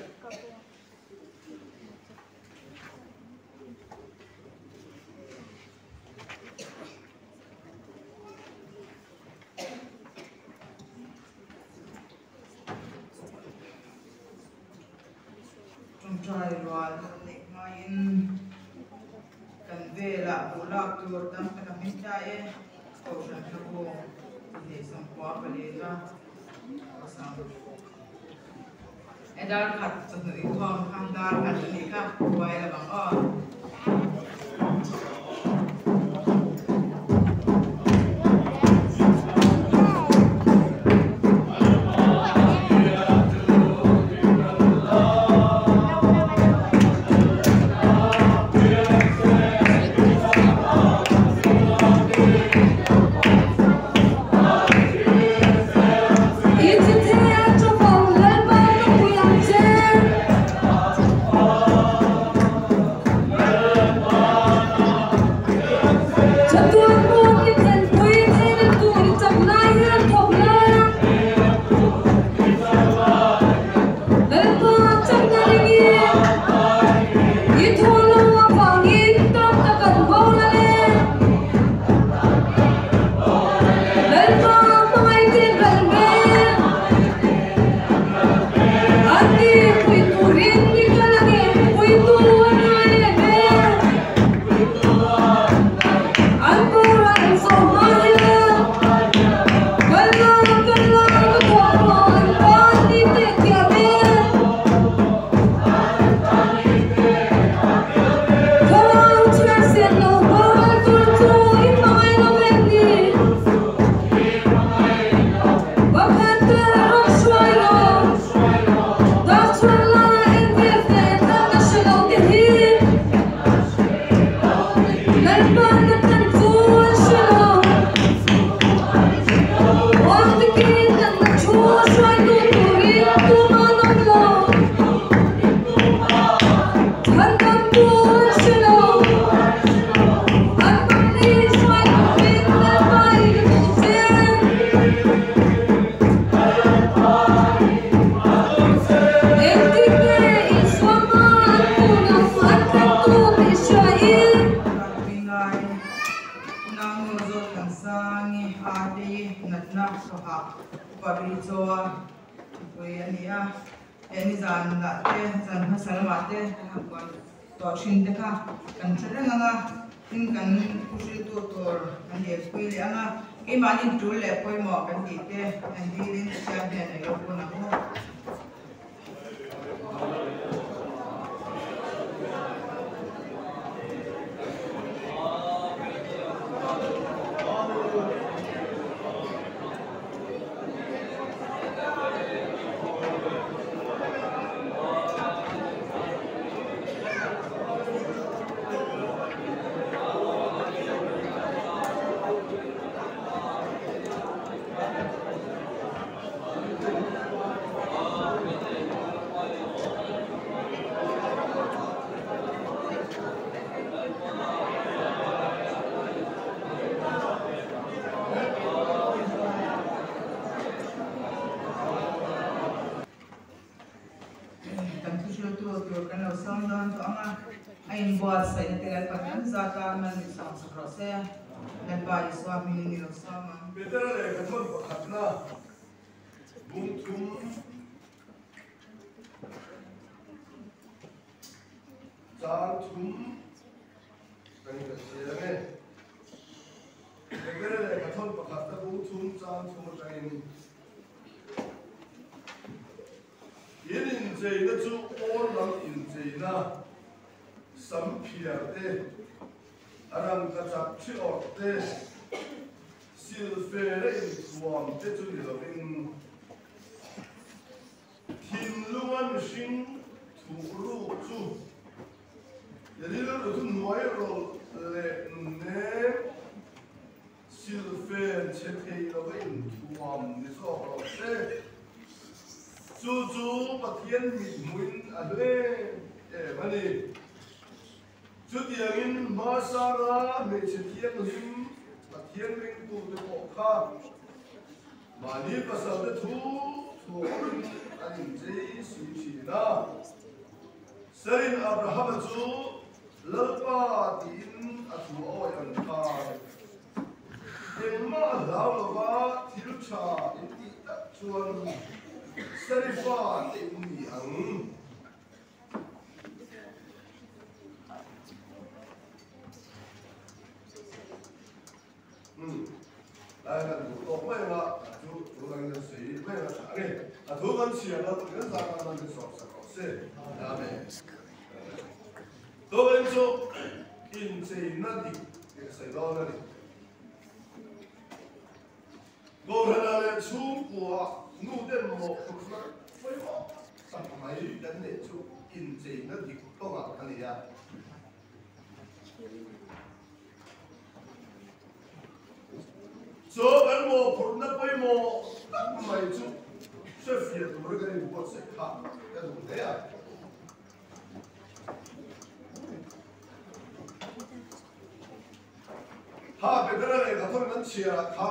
[SPEAKER 5] ใจร้อนเล็กน้อยกันเวลาบุลาตัวตั้งแต่ไม่ใจโอ้ฉันจะพูดที่สังกัดไปเลยจ้าสังไอ้ดาร์ขัดสนุกทองทางดาร์ขัดนี่ค่ะไว้แล้วบางอ้อ
[SPEAKER 1] Hãy subscribe cho kênh Ghiền Mì Gõ để không bỏ lỡ
[SPEAKER 5] soha pari choa pui ania eni zan la te zan ha salama te han to shin te kha kan threng anga tin kan kusil tu tor kan ye pui le anga ke mani tul le poi mo kan ti te an di rin cha ne ne lo ko na ko Ain buat saya tinggal pakai zakat menisam sekrosnya dan bayi suami ini sama.
[SPEAKER 6] Betul le kathon pakhatna bungthum Janthum kani kasirane betul le kathon pakhatna bungthum Janthum kani in zeina chu on lam in zeina samphir te arang kachak chiot te silfere in tuam te chu ni lovin thin luan sing thu ru chu yadilo ru tu noi rol le ne silfere che thei lovin tuam ni so ro te chu chu pathian mi muin ale mani chu tiangin masara me chithian lim pathian ring tu te ko kha mani pasal te thu anin jei si na sarin abraham chu lalpa tin athu oi an kha engma lawa thil cha in ti ta chuan Serifa ini ang Lai kan tu mai la tu lang na sei mai la thare a tu kan sia la tu kan sa kan na so sa ko se ya me to en so in sei na di ke sai lo na ni go na le chu kwa nu den mo ko na foi mo sa mai dan ne chu in sei na di to ma kan ya so ban mo por na foi mo mai chu se fia tu ro ga ni ko se kha ya du de ya ha be dra le ga thon nan chia kha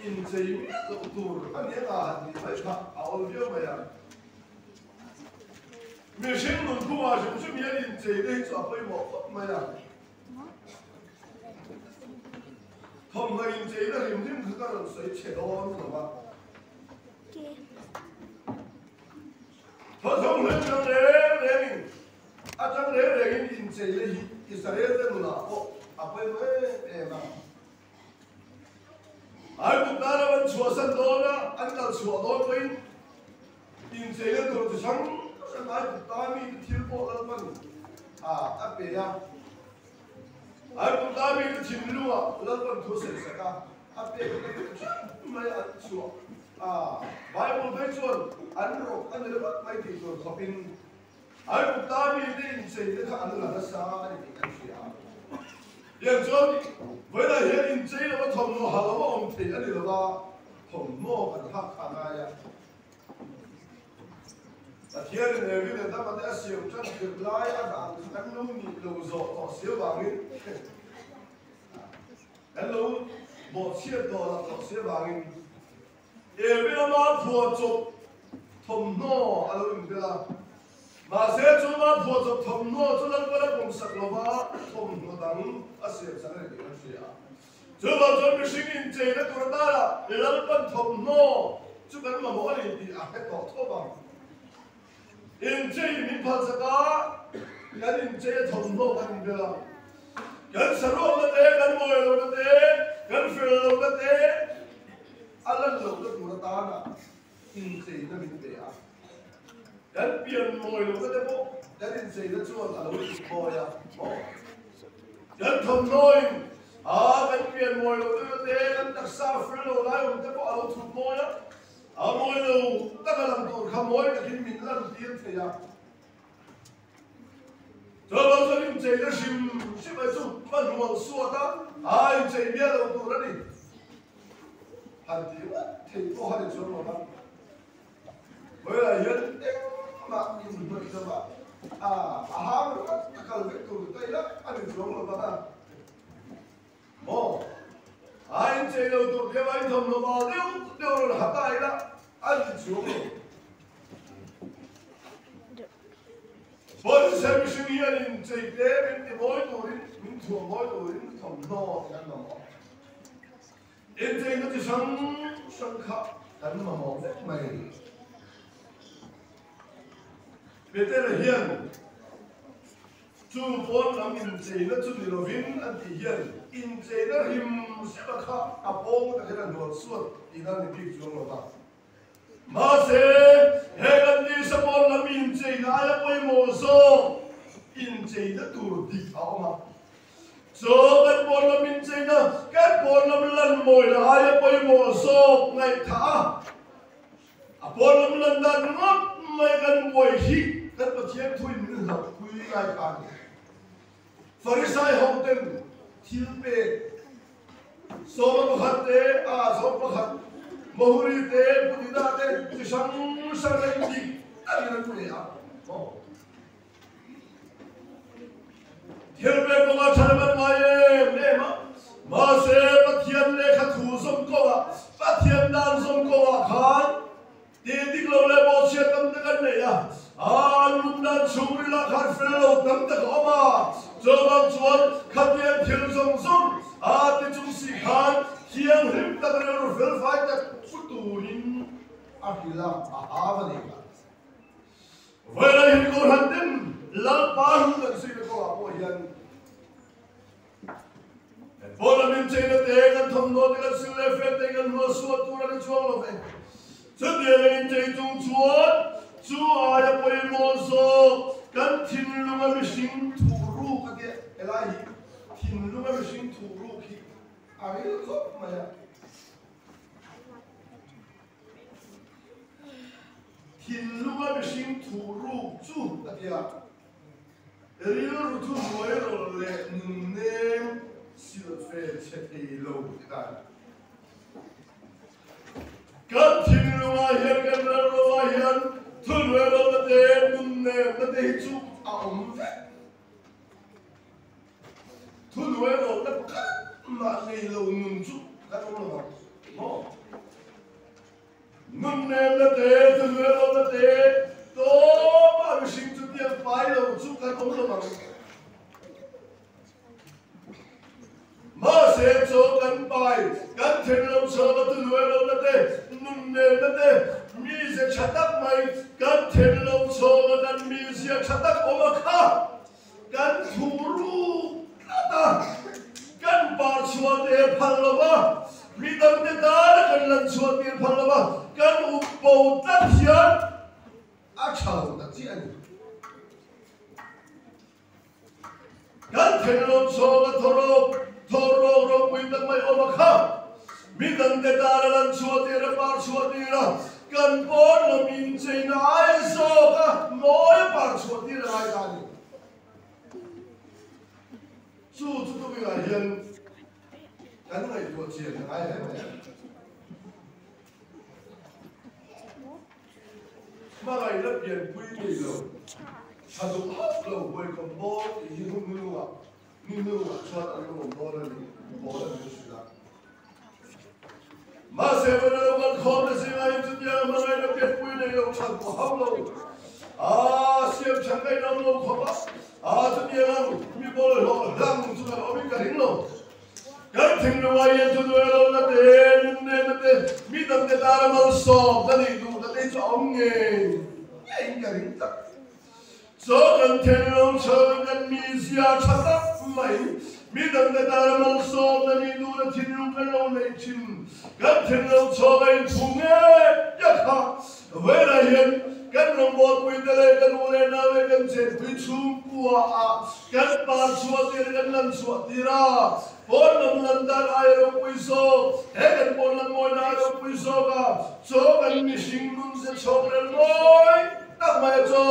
[SPEAKER 6] in sei lo tur an ya ga ni mai kha aul vio ma ya me shin nun ku wa shi shi me in sei de so foi mo ma ya thom ga in sei da rim rim ka ro sei che do no ba thom le chang le min a chang le in sei le Israel de na ko apai me ma ai bu na ra ban chua san do na an dal chua do pin in sei le do tu sang san ai bu ta mi thil po la ban a pe ya ai bu ta mi thil lu a la ban thu se sa ka a pe mai a chua Bible ve chuan an ro an le ba mai ti to khopin ai bu ta mi de in sei le kha an la sa ai ti kan sia yang chuan với lại hiện in chế là thầm nó hà là ông thì anh được là thầm nó cần học khả năng ya là hiện nay cái này ta bắt đầu sử dụng trong việc lái anh nó bị lâu rồi có xíu vàng ấy anh lâu một chiếc đồ là có xíu vàng ấy em biết mà phù chụp thầm nó anh lâu mình biết là mà sẽ cho mà phù chụp thầm nó cho nên cái là cũng sạch lo mà thầm nó đắng à xíu sáng nay cái gì à Chúa bảo cho mình sinh in chế nó tụi ta là lăn bắn thầm nô Chúa cần mà mỗi lần thì cái cỏ thô bằng in chế mình phát ra cái in chế thầm nô cái gì đó cái sản phẩm nó thế cái mồi nó thế cái phiền nó thế anh lần đầu tụi ta là in chế nó mình thế à cái biển mồi nó thế bộ cái in chế nó chua là nó mồi à cái thầm nô cái biển mồi nó thế cái đặc sản phiền nó lại nó thế bộ nó thụt mồi á mồi nó tất cả làm tụi khăm mồi cái mình làm tiền thế à Chúa bảo cho mình chạy ra sim ấy chú vẫn muốn xua ta anh chạy biết đâu tụi nó đi hành thì thì có hai chỗ mà ta mới là hiện mà nhìn thấy cho bạn hàng nó các cái tụi tay đó anh chỗ mà ta mò anh chạy đâu tụi cái anh thầm nó bảo đều là hạt tay đó anh chỗ bởi vì xem sinh hiện chạy tế mình mỗi tuổi mình thua mỗi tuổi mình thầm no cái mà mỏ in chạy nó chỉ sống khắp cái mà mỏ đấy mày bây giờ là hiện chú bốn làm in chạy nó chú đi lo vin anh thì hiện in chạy nó him sẽ là khắp bông cái là đồ suốt thì nó là việc chung rồi ta mà sẽ hệ gần đi sắp bốn làm in chạy nó ai quay mồ số in chạy nó tụt đi áo mà số cái bốn làm in chạy nó cái bốn làm lần mồi là ai quay mồ số ngày thả bốn làm lần đàn ngót mấy gần mồi hít cái bát thiên thui mình là quý ngày càng Pharisai hậu tên thiên bề số mà khát thế số mà khát Mahuri te, Buddha te, chỉ sang lên đi, anh là người à? Thiên về công an chân bên ngoài em mà sẽ bắt thiên lệ khát thủ sông câu bắt thiên đan sông câu khán, đi đi lâu lệ bao nhiêu tâm tư cái này lúcนั้นchung đi là khát phê lâu tâm tư có mà, cho bằng chuột khát thiên thiên sông sông, thì chúng sĩ khán, thiên him ta cái rồi phê phải ta Tuhin Akilam Ahavaniga. Vậy là hiện cô hành tinh lal pa hung tận suy có abo hiện. Vô là mình chơi nó thếกันthông nốtกันsinh lệ phép thếกันnó suốt tu ra cái chuông nó vậy. Trước kia là mình chơi chung chuột, chú ai bơi mò số,กันthiên lung mình sinh thủ ru cái cái là gì? Thiên lung mình sinh thủ ru khi, ai nó khóc mà thiên lúc ấy sinh thủ ru chú đặc biệt rồi rồi chú nói rồi lệ nên siêu phê chết đi lâu cái cái thiên lúc ấy hiện cái lúc ấy hiện thu nói rồi cái nên cái chú ông thu nói rồi cái mà này lâu nung chú cái đó là nung nem là thế, từ người đó là thế, đó mà mình sinh chút tiền phải đâu chút cái không được bằng, mà sẽ cho căn bài, căn thiên long cho nó từ người đó là thế, nung nem là thế, mi sẽ chặt tắc mày, căn thiên long cho nó căn mi sẽ chặt tắc ôm mà khá, căn thủ ru ta, căn bà chua để phăng lo ba, mi đâm để ta là căn lần chua để phăng lo ba. Kan upau tak hian achau tak chi ani kan thenlo choga thoro ro pui tak mai omakha mi dang te ta lan chua ti ra par chua ti ra kan por lo min chei na ai so ka moi par chua ti ra ai ta ni chu tu bi ga hian kan ngai tu chien ai hai mai mà ngày lớp biển quy mì rồi, hà đông hấp lâu quay cầm bó thì như không nương à, cho ta cái bông bó này suy ra. Mà xem bây giờ con con là xem ai chút giờ mà ngày lớp biển quy này lâu chẳng có hấp lâu, xem chẳng cái nào lâu không á, chút giờ mi bó rồi họ đang chút là họ bị cả đỉnh lâu, cái thằng no ay tu no la te ne mi dam te ta mal so ta ni du ta te chong nge ai ka ring ta so kan ten long so kan mi sia chata mai mi dam te ta mal so ta ni du la tin lu kan lo nei chin kan ten long so ai thung nge ya kha ve la yen kan long bo pui te le kan u le na ve kan chen pui chu pu a kan pa chu ti kan lan chu ti ra Pon nam lan dan ai ro pui so he kan pon lan moi na ro pui so ka so kan mi sing nun se chok ren moi tak mai cho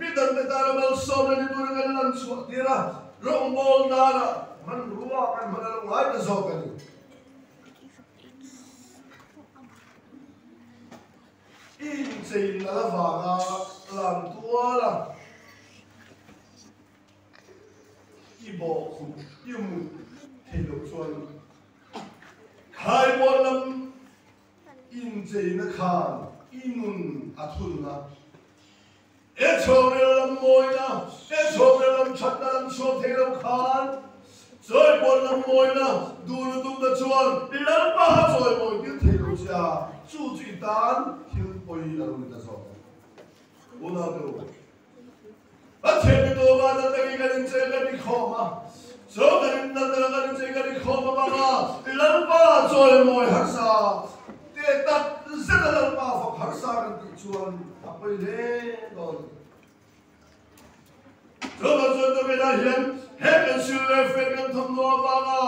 [SPEAKER 6] mi dan te tar mal so na ni tur kan lan chu ti ra rong bol na na man ruwa kan man lo ai ta so kan in sei na la va ga lam tua la i bo khu i mu thì lúc xuân khai môn lâm in dây nó khàn in mùn thun na ế chồng lâm môi na ế chồng lâm chặt na lâm xuân thì lâm khàn rồi môn lâm môi na đủ nó đủ đã xuân đi lâm ba rồi môi cứ thì lúc xa chú chỉ tán thiếu bồi là luôn đã rồi ôn nào đâu bắt thêm cái đồ vào đó cái cái chơi cái đi khó mà so kan na kan se kan kho ma ba lan pa choi moi har sa te ta se da lan pa fa har sa kan ti chuan a pai le don so ma so to bela hian he kan sil le fe kan thom no ba ga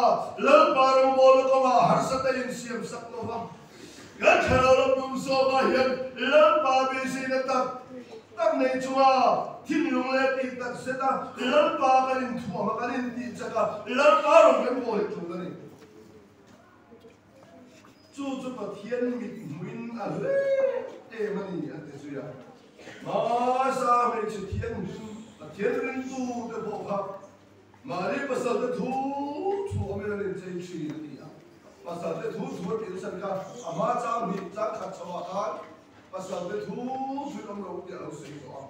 [SPEAKER 6] lan pa ro mo lo ko ma har sa ta in siam sak no ba ga khara lo dum so ba hian lan pa be si na ta tak nei chua thiên long lệ ti tak se ta lan pa ka in thua ma ka in ti chaka lan pa ro kan bo chu da ni chu pa thiên mi min a le e ma ni a te su ya ma sa me chu thiên rin tu de bo kha ma ri pa sa de thu chu me rin chen chi ti ya pa sa de thu ti san ka ama cha mi cha kha chawa ka pa sa de thu am ro ti a se so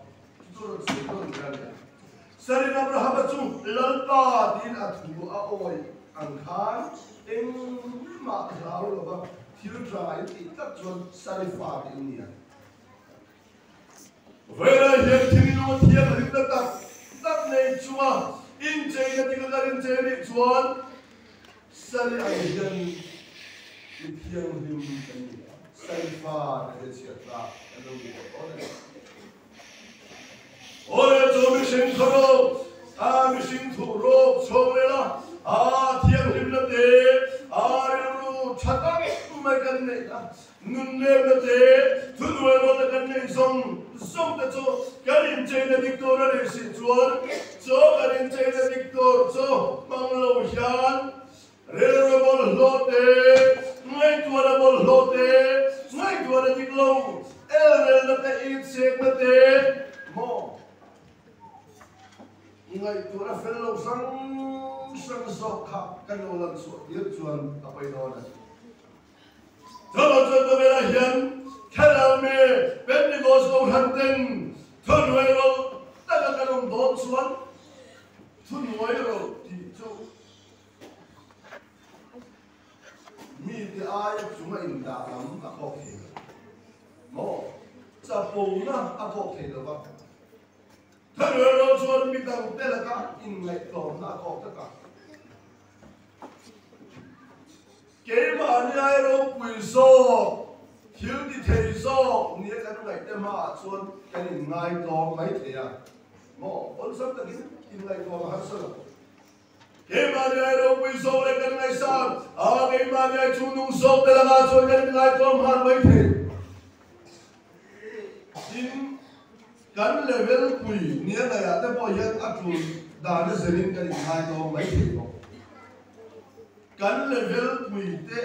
[SPEAKER 6] Sarin Abraham chu lalpa din athu a oi ang khan eng ma rao lo ba thil trai ti tak chon sarifa din nia vera he thil no thiam rin ta tak nei chua in chei na ti ka rin chei ni chuan sari ai gan ti thiam him kan sarifa de chiatra alo ni ko Ore cho mi sinh kharo, mi sinh thủ rô, chồng lên là, thiêng hiểm là thế, ru chặt mai cần này là, ngân lên là thế, thu nuôi nó là cần này song ta cho, cái đình chơi là dictor là để xin chuan, cho cái đình chơi là dictor cho, mang lâu hian, rê bol lote, ngay tua là bol lote, ngay tua là dic lâu, là ta ít sek là thế, mo. Ngay tu ra fellow sang sok khap kan olam so yet chuan apai no na chalo to bela hian khala me pen ni go so hanten thun wei ro ta ka kan don chuan thun wei ro ti chu mi ti ai chunga in da lam a ko ke mo cha po na a ko ke lo ba Thằng người đó chuồn bị tàu tên là các in ngày tổ na có tất cả. Cái mà như ai đó quỳ số, thiếu đi thầy số, nghĩa cái ngày tên mà chuồn cái in ngày tổ mấy thầy à, mò ôn sắp tới in ngày tổ mà hết sơ. Cái mà như ai đó quỳ số lại cái ngày sáng, cái mà như ai chuồn nung số tên là chuồn cái ngày tổ mà hết mấy thầy. Kan level kui nia na ya te bo yan atun da na zerin kan hai do mai thi bo kan level kui te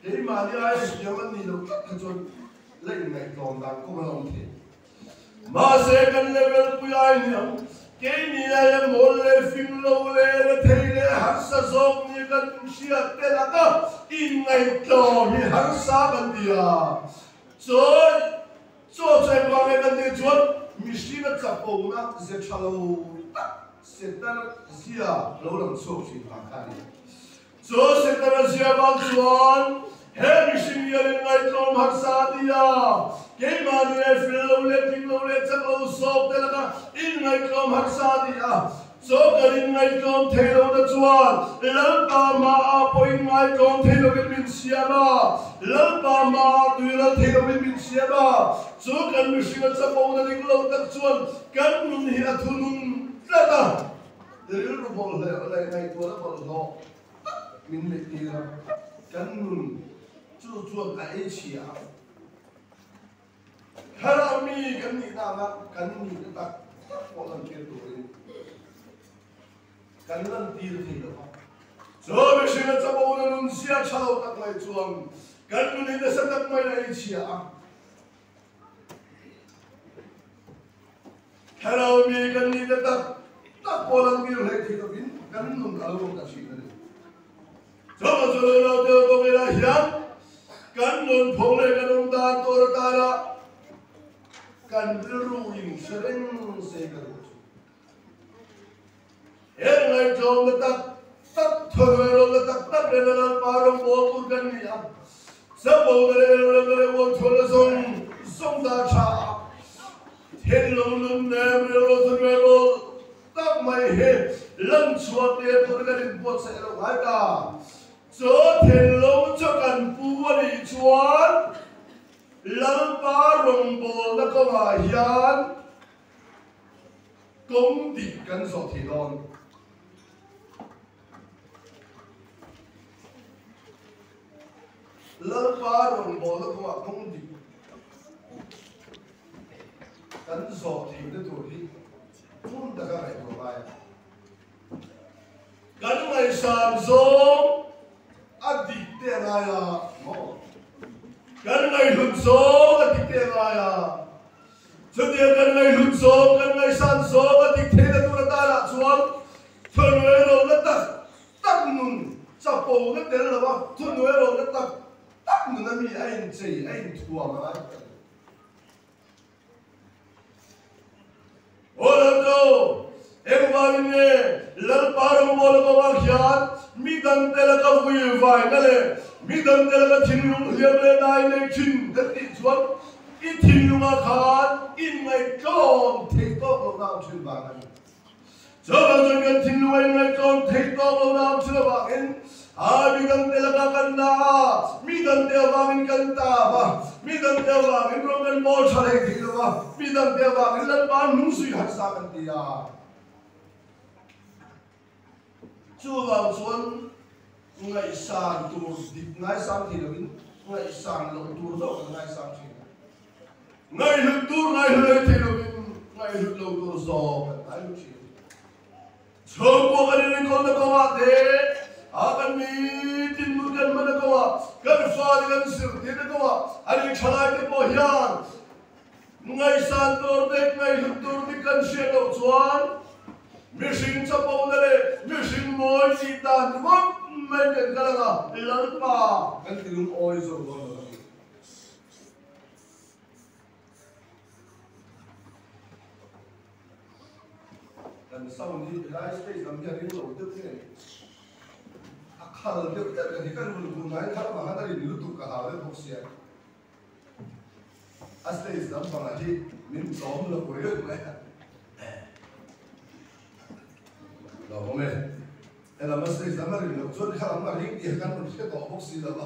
[SPEAKER 6] ke ma ni ai yaman ni lo ka chon lai ngai don da ko ma long thi ma se kan level kui ai ni ke ni ya mol le fing lo le thei le har sa zok ni kan sia te la ka in ngai do ni har sa kan dia choi cho chơi qua cái vấn đề chuột, mình xin nó chặt bông na, sẽ chalo, sẽ ta zia lâu lắm số chỉ phản khai, so sekarasia bangsuan he mishing yarin ngai trom harsadia ke mani ai filo le ting le chaklo sok telaka in ngai trom harsadia so karin ngai trom thelo da chuan lalpa ma a point ngai trom thelo min siama lalpa ma tuila thelo min siama so kan mishing chapo na dinglo tak chuan kan nun hi athunun lata Dari bol le ngai tua bol lo min le tira kan nun chu chu ka e chia harami kan ni na ma kan ni ta ko lan ke tu kan lan tir thi lo so be shi na cha bo na nun sia cha lo tak mai chuang kan nun ni da sa tak mai la e chia harami kan ni da tak tak polang biru hai thik bin kan nun alung ta shi ne sama jolo na de ko mera hiam kan nun phole kan da tor tara kan ru in sereng se ka er ngai jom tak tak thoro lo tak tak le na parong bo tur kan ni a sabo le wo tholo song da cha hen lo nun ne lo thro lo tak mai he lan chuat le tur kan in pot se lo hai ta so hen lo cho kan pu ni chuan lam pa rong bol na ko ma hian công ty kan so thi lon lam pa rong bol na ko ma công ty kan so thi na tu hi phun ta ka ai to bai kan mai sam zong adik te na ya mo kan ngai hun so adik te na ya chutia kan ngai hun so kan ngai san so adik te na tu ta la chuan thun we ro na tak nun cha po na te la ba thun we ro na tak nun na mi ai chei ai thua ma ora to ek baine lal parum bol ko wa khiat mi dan tel ka vui vai na le mi dan tel ka thin lung hiam le dai le thin da ti chuan I thin lung a khan in ngai klom thei to lo nam thin ba na so ban jon kan thin lung ai ngai klom thei to lo nam thin ba en a mi dan tel ka kan na mi dan te wa min kan ta ba mi dan te wa min ro kan mo chale thi lo ba mi dan te wa min lan ba nu sui har sa kan ti ya chu vào chuan ngai san tur dit ngai sang thi lo in ngai san lo tur do ngai sang thi ngai lu tur ngai lu thi lo in ngai lu lo tur zo ngai lu chi so ko kan ni kon na ko wa de a kan mi tin mu kan ma na ko wa kan fa kan sir de ko wa ani chalai de po hian ngai san tur de ngai lu tur di kan she lo chuan Mishing chapo na le, mishing moi si tan, wap mai kan kalanga, lalpa kan tilung oi zo go na. Kan sau ni lai space am ya ring lo tuk ni. Akhal de ta kan kan lu ngai thar ma ha ri lu tu ka ha le boxia. Astais dam pa hi min som lo ko yo mai. Lo hôm nay, là mất xây dựng mà riêng rồi khá lắm là riêng tiền căn một cái tổ bốc xì là ba,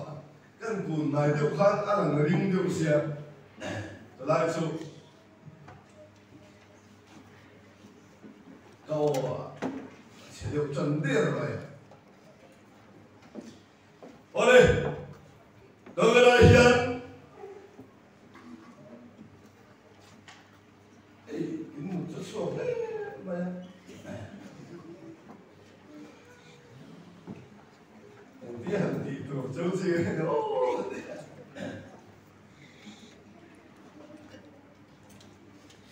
[SPEAKER 6] căn cùn này tiêu khăn ăn là người riêng tiêu xe, rồi lại chụp, câu chỉ tiêu chuẩn tiền rồi, ôi đây, tôi cái này hiện, ấy cái một chút xuống đấy mà. Dia di tu, jauh sih. Oh,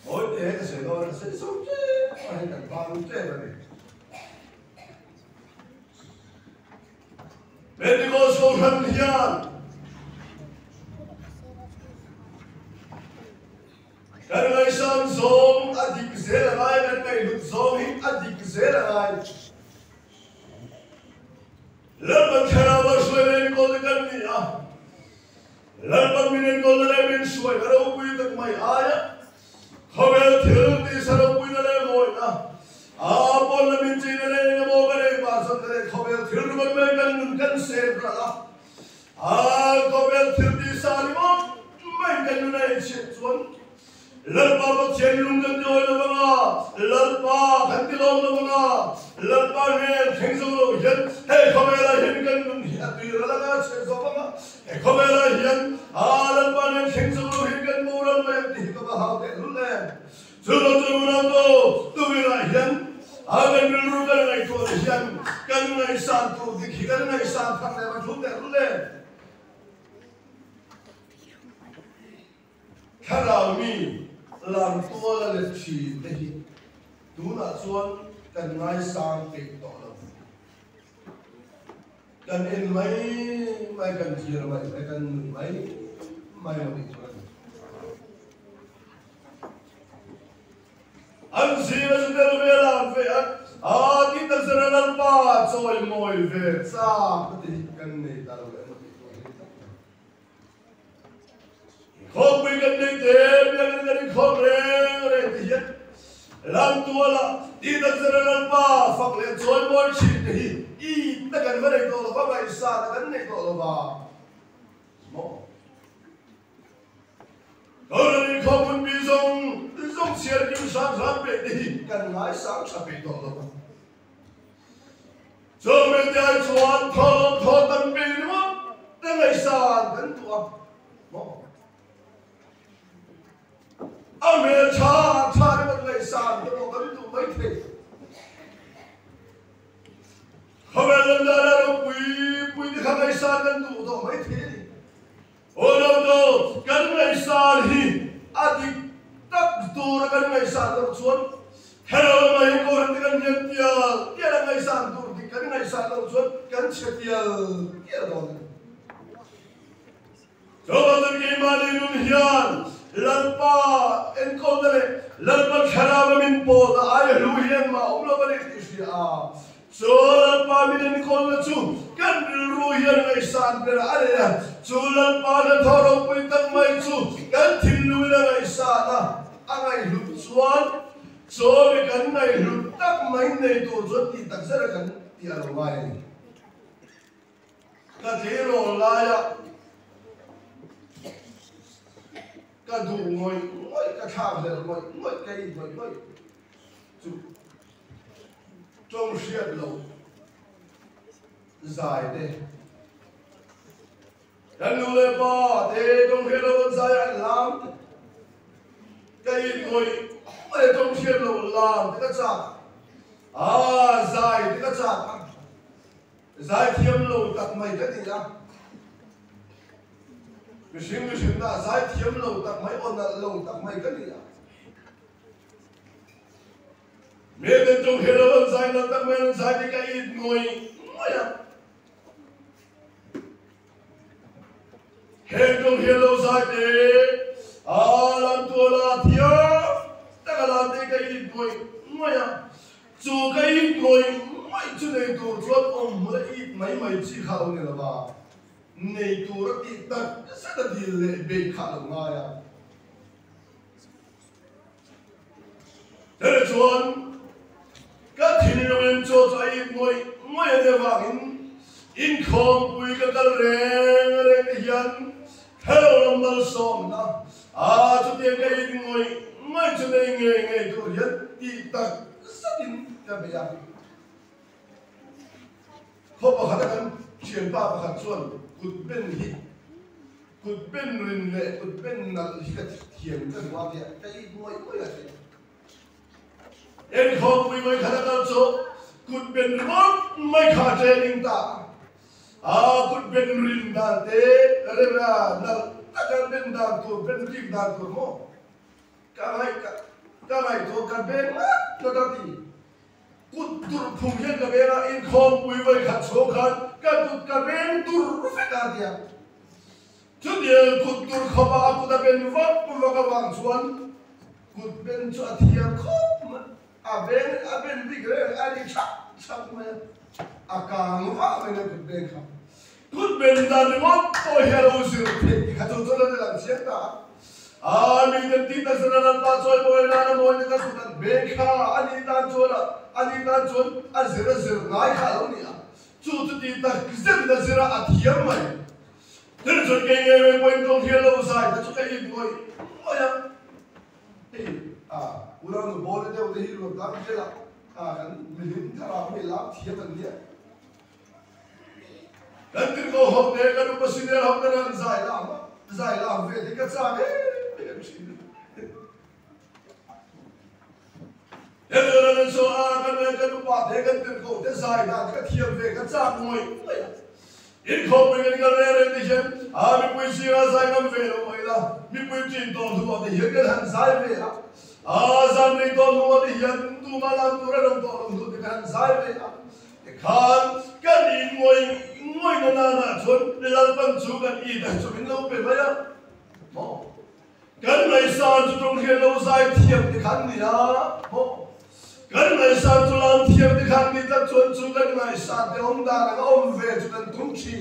[SPEAKER 6] oh, dia ke sini orang sesuatu, orang yang baru cewek ni. Medical social hian, kerana isan zong adik zerai, kerana itu zong adik zerai. Lepas kan ni a lalpan minin ko na lemin suai karo pui tak mai aya khabel thil ti saro pui na le moi na a pon na min chi na le na mo ka le pa san ka le khabel thil ru me kan se ra a khabel thil ti sa ni mo mai kan na che chuan lalpa ba chen lung kan jo na ba lalpa kan ti lom na ba lalpa ne thing so lo hian he khabela hin kan nun hi ati ra la che so ba he khabela hian a lalpa ne thing so lo hin kan mo ran me ti ka ba ha te lu le chu lo chu na to tu wi la hian a kan ru kan ngai to hian kan ngai san tu di khi kan ngai san thang le ba thu te lu le kharau mi làm tua là lịch sử đấy tú là chuan cần ngay sang tịch tỏ lòng cần in mấy cần chia là mấy cần mấy mà bị chuan anh gì là chúng ta về làm về đi tới giờ làm ba chơi mồi về xa cái cần này ta đâu lại không bị cái này thế, bây giờ cái này không rèn rồi thì hết. Làm tua là đi tới giờ làm ba, phật lệ chơi môi chỉ thì tất cả cái này đó là pháp này xa, tất cả cái này đó là ba. Còn là không muốn bị dùng xe kim sang làm việc thì cần lái sáng chả bị đó là ba. Cho mình đi chuan thọ tâm bị đúng không? Cái này xa cần tua. Ame cha đi một ngày sàn tôi một cái tụ mấy thế, không phải lần nào đâu quý đi khắp ngày sàn cái tụ đó mấy thế, ô đâu cái ngày sàn thì đi tắc tụ ra cái ngày sàn đâu xuống, hello mày cô đang cái nhận tiền, kia là ngày sàn tụ thì cái ngày sàn đâu xuống, cái chết tiền kia là đâu, cho bao nhiêu cái mà đi luôn hiền. lalpa en ko dale lalpa kharaba min po da ay luhian ma umlo bale tisia so lalpa min en ko la chu kan luhian ngai san per ale chu lalpa da thoro pui tak mai chu kan thin lu la ngai sa na angai lu chuan so be kan ngai lu tak mai nei to zo ti tak sara kan ti alo mai ka thero la ya cái đủ ngồi cái thang này ngồi cây ngồi chú trong xe lâu dài đấy cái lũ lệ ba thế trong xe lâu dài anh làm cây ngồi ở trong xe lâu làm cái chặt dài cái chặt dài thêm lâu tắc mày cái gì đó cái sinh ta giải thiếm lâu tắc mấy ôn là lâu tắc mấy cái gì à? Mẹ đến trong hiện là giải là tắc mấy giải thì cái ít ngồi à? Hiện trong hiện lâu giải thì làm tua là thiếm, tất cả làm thì cái ít ngồi à? Dù cái ít ngồi chú này tụi chuột ông mới ít mấy chỉ khảo này là bà. Nei tu ra ti ta sa ta di le be kha lo nga ya thế chuan ka thin lo en cho ai ngoi de wang in khom pui ka kal reng hian hello mal som na chu te ka ngoi chu nei nge tu hian ti ta sa tin ka be ya kho ba kha kan chen ba kha chuan cụt bên rình lệ cụt bên là cái thiền cái hoa vậy cái ngôi là gì em không bị mấy khả năng số cụt bên mất mấy khả chế linh ta cụt bên rình đàn thế rồi là tất cả bên đàn của bên rình đàn của mô cái này thuộc cái bên mất nó đâu thì cụt tur phùng hiện cái bên là em không bị mấy khả số khăn cái tụt cái bên tur phải cả đi à, chút điều cụt tur không bao cụt cái bên vấp vào cái vàng xuân, cụt bên cho thiệt khóc mà, bên đi cái này đi chắc mà, càng vấp bên này cụt bên không, คุณเป็นดานมอสโอเฮโรสิรเทขัดตัวนั่นแหละเสียงตามีเงินที่ตั้งสนานป้าช่วยบ่อยนะนะบ่อยนี่ก็สุดนั้นเบค่าอันนี้ตั้งโจรอันนี้ตั้งโจรอันเสือง่ายข้าแล้วเนี่ยจุดที่ตั้งกิจตั้งเสืออัดเทียมไหมเดี๋ยวจุดเก่งๆไม่บ่อยตรงเที่ยวเราใส่แต่จุดเก่งบ่อยโอ้ยเฮ้ยอุรังก็บอกเลยเดี๋ยวเดี๋ยวเราตั้งเจละกันไม่ถึงถ้าเราไม่รับเทียมกันเนี่ยกันถึงก็หอบเนี่ยกันอุปสรรคหอบกันใส่ละใส่ละเวทีก็จะไม่เดี๋ยวเราโซ่กันเลยกันอุปาเด็กกันถึงก็จะใส่ละก็เทียมเวทีก็จะไม่อีกคนไปกันกันเลยดิฉันมีผู้ชี้ว่าใส่กันเวทีไม่ละมีผู้จีนตัวตัวที่เห็นกันใส่เวทีสันนิษฐานว่าที่ยันตัวมาลังตัวเราตัวเราตัวที่กันใส่เวทีขันกันอีกมวยนั่นน่ะชนเล่าปัญจุกันอีแต่ชนเราเป็นไงอ่ะโอ้กันไม่สานจุดตรงที่เราใส่เทียมที่ขันนี่นะโอ้กันไม่สานจุดเราเทียมที่ขันนี่แต่ชนจุดกันไม่สานแต่องค์ดาแล้วก็องค์เวจุดกันทุ่งชี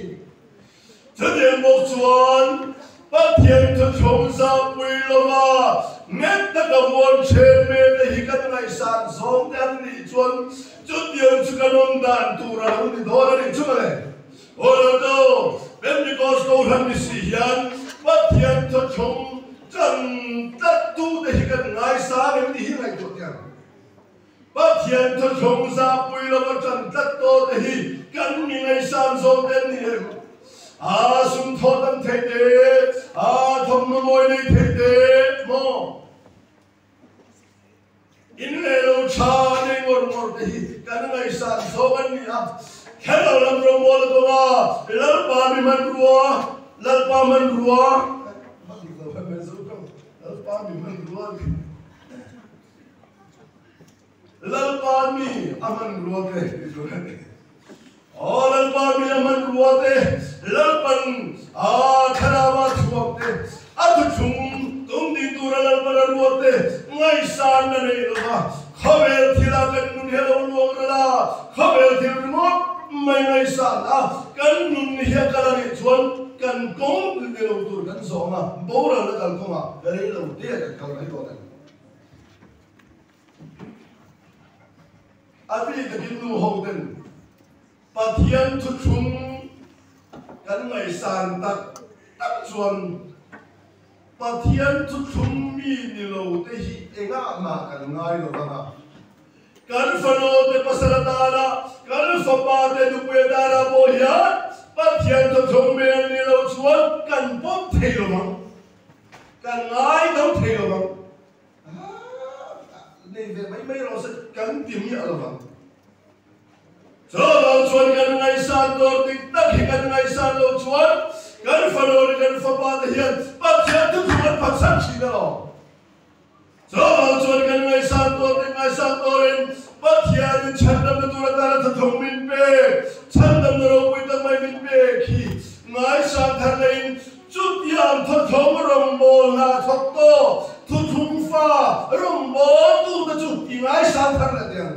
[SPEAKER 6] จะเดินบอกชวนปัจเจียนจะชงสาวปุยลงมาเม็ดตะกวนเชนเมย์ได้หิกันไม่สานสองแดนนี่ชวนจุดเดียวจุดกันองค์ดานตัวเราที่โดนนี่ชุ่มเลยโอ้เราโตเป็นมีกอสโตทันมิสิยันปัจเจียนจะชงจันตัดตู้ได้หิกันง่ายสาไม่ได้หิไม่ตัวเดียวปัจเจียนจะชงสาวปุยลงมาจันตัดโตได้หิกันมีง่ายสานสองแดนนี่สุนทรตั้งเทเดทำมวยในเทเดโมอินเลโลชาในงอร์มอร์ที่กันไงสันโซกันนี่แค่เราลำรงวอลตัวลัลปามีมันรัวลัลปามันรัวลัลปามีมันรัวลัลปามีอามันรัวเด้Oh, lalpa miya man ruwate, lalpan kharawa thuwate, adu chung tum di tura lalpa ruwate, ngai san na nei loga, khabel thila kan nun helo luang la, khabel thil mo mai ngai san kan nun hiya kalani chuan kan kong di lo tur kan songa, bora la kal konga, gari lo te kan kal nai lo. Abi ka kin nu ho denปัจเจียนทุกชุมกันไม่สานตักชวนปัจเจียนทุกชุมมีนิโรธที่เองมากันง่ายหรอกนะกันฟันโอเตปัสระตาละกันฟังบาเตดุเวดาราโบยาปัจเจียนทุกชุมมีนิโรธชวนกันปุ๊บเที่ยวมั้งกันง่ายต้องเที่ยวมั้งนี่เดี๋ยวไม่รอสักกันติมีอะไรมั้งชาวเราชวนกันไงสานตัวติดตักกันไงสานเราชวนกันฟังโอกันฟังบาเฮียนปัจเจียนทุกชุมปัจสังชีนะเราชาวเราชวนกันไงสานตัวติดไงสานตัวเองปัจเจียนฉันดำตัวตาจะทงมินเป้ฉันดำเราไปตั้งไม่มินเป้ขี้ไงสานทะเลจุดยามทุกทงรำโบนาทุกโตทุกทุ่งฟ้ารำโบตู้ตะจุดไงสานทะเลเดียง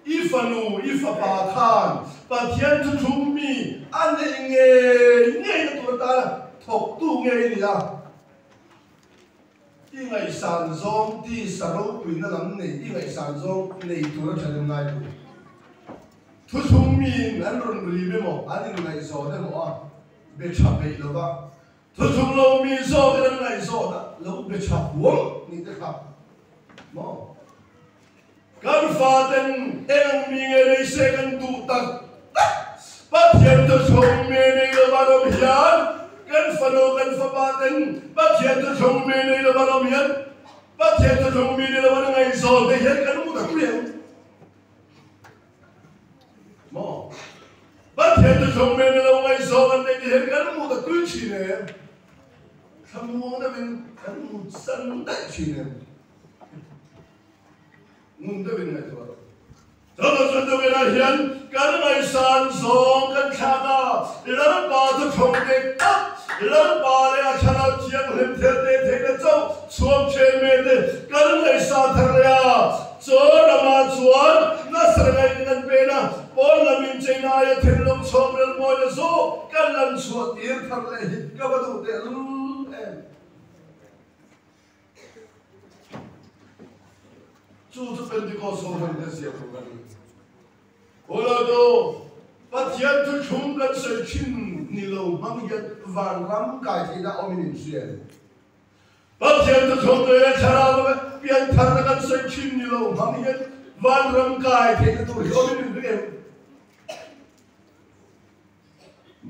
[SPEAKER 6] อีฟนูอีฟปาทานปัจเจียนทุกชุมมีอันนี้เงี้ยตัวตาถกตู้เงี้ยนี่ละอีไงสานซองที่สรุปเป็นนั่นนี่อีไงสานซองในตัวฉันยังไงดูทุกชุมมีนั่นรุ่นรีไม่หมดอันนี้ไงสอนได้หมดเบ็ดชับไปหรือเปล่าทุกชุมเรามีสอนกันไงสอนเราเบ็ดชับหัวนี่นะครับมอกันฟาเต็นเอ็งมีเงินเสกันดูตักปัจเจียนจะชงเมนีละบารมียันกันฟาโนกันฟาบาเต็นปัจเจียนจะชงเมนีละบารมียันปัจเจียนจะชงเมนีละบารมียันสอนได้เห็นกันมุดกุเรียนมอปัจเจียนจะชงเมนีละบารมียันสอนได้เห็นกันมุดกุชีเนี่ยทำมัวนั่นเป็นกันมุดสันได้ชีเนี่ยมุนเดวินไงตัวชาวชนเดวินเฮียนกันไงสานสองกันชาดาลัลปาทุกชงเด็กตักลัลปาเลยอาชนาเชียงเห็นเทเทเจ้าสวมเชเมเดกันไงสาธารณะโจรมาชวนนัสระไงกันเป็นนะบอลมินเจนาย moi thiên long chom rel moi le zo kan lan suat ir thar le hit ka ba du te em chu chu Pentecost so han de sia ko gan ola do pathian tu chung kan se chin ni lo mang yat van ram kai thi da ominin sien pathian tu chung de chara ba pian thar kan se chin ni lo mang yat van ram kai thi da tu ominin de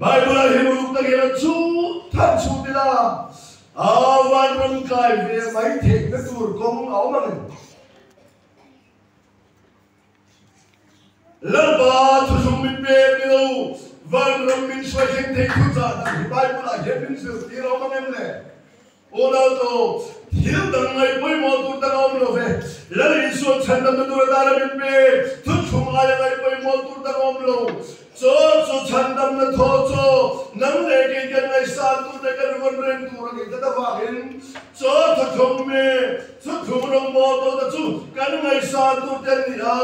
[SPEAKER 6] Bible hi muluk ta gela chu than chu de la van ram kai ve mai the na tur kong au mang Lalba tu sung min pe milo van ram min swai theng theng thu cha da Bible a he min su ti ro ma nem le ola to thil dang ngai poi mo tu ta om lo ve lali so chan dam tu da ra min pe tu chung a ya ngai poi mo tu ta om lo cho chan dam na tho cho nang le ke kan ngai sa tu de kan von ren tu ra ke ta wa hin cho tu chung me tu chung rong mo to ta chu kan ngai sa tu de ni a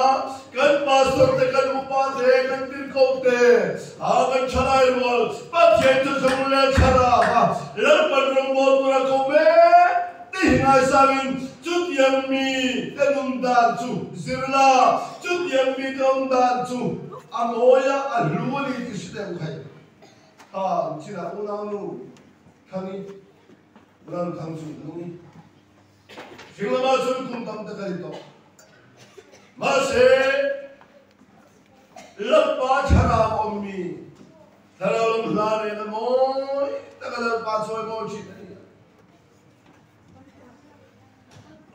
[SPEAKER 6] kan pastor te kan upa te kan tin ko te a kan charai wal pa chen tu chung le chara ha le pan rong mo tu ra ko me ti ngai sa min chu tiang mi te num dan chu zirla chu tiang mi dong dan chu anoya aluli ti sitem khai ha chira unanu khani unanu khang chu nuni singama sun kum tam ta kai to ma se lappa chara ommi tharam lane na moi takala pa choi mo chi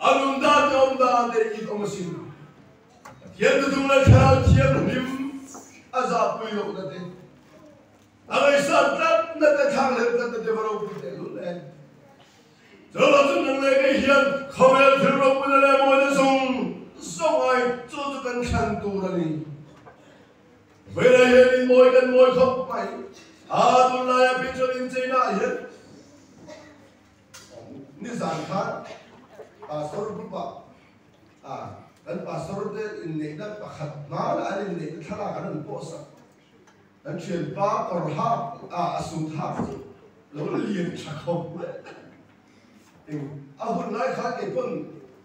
[SPEAKER 6] anunda domda de i omasin yend dumla chara thiam nim azab pui lo na te agai sa tat na ta thang le ta de baro pu te lu le zo lo tu nang le ke hian khawel thil ro pu le mo le song song ai chu chu kan khan tu ra ni ve la ye ni moi kan moi khop mai a tu la ya pi cho in chei na ye ni san khan a sor pu pa a dan pastor te in nei da pakhat ma la in nei thala kan po sa dan chen pa kor ha a asu tha lo lien cha khom in a hun lai kha ke pun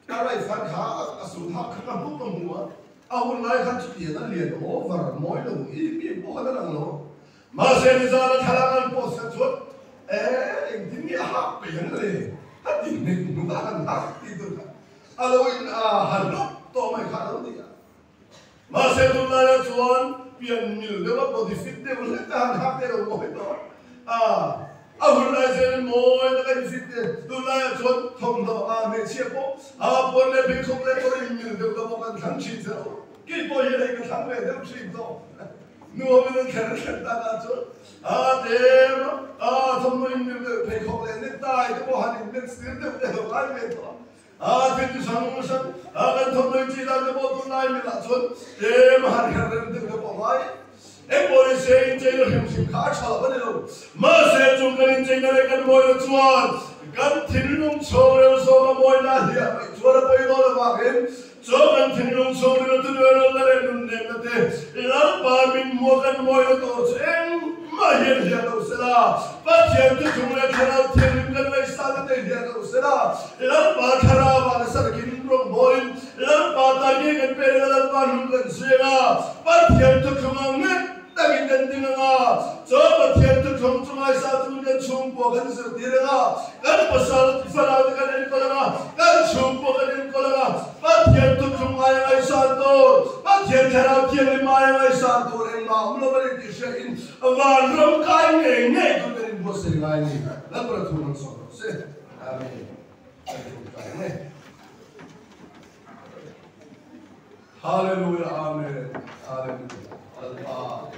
[SPEAKER 6] ka rai fan kha asu tha kha pu pum hu a hun lai kha chi na lien over moi lo i pi po kha na lo ma se ni za la thala kan po sa chot din ni ha pe yan le ha din ni ma ha ti tu alo in a halo to mai kha lo dia ma se tu la ya chuan pian mil de ba po di fit de le ta ha te ro mo to a hun lai se mo na ka fit de tu la ya chuan thong do a me che po a po le bi khong le ko in mil de ko kan thang chi se ki po ye le ka thang le de chi do nu me ne kan kan ta ga chu a de a thong in mil de pe khong le ne tai de po han in ne stir de de lai me to Atin sangu san akan thomai chi la de botu nai mi la chon e ma har har de de po mai e boi se in che lo him sim kha cha ba ne lo ma se chung kan in che na le kan moi lo chuan kan thin lung cho le so ma moi na dia mai chu ra poi do la ba gen cho kan thin lung so le tu le la le nun ne na te la pa min mo kan moi lo to chen ma yen dia lo se la pa chen tu chung le khara thin kan le sa le dia lo se la la pa khara ba na sar kin rong boy la pa ta ge kan pe la pa nun kan se la pa chen tu chung ne ta gin kan ding nga cho pa chen tu chung chung ai sa tu kan chung po kan se dir nga kan pa sa fa la kan en ko la kan chung po kan en ko la pa chen tu chung ai sa to pa chen khara chen li mai ai sa to ren ma um lo ba ki she in van ram kai ne tu kan bo se ngai ni la pra tu non so se amen Hallelujah, amen. Hallelujah.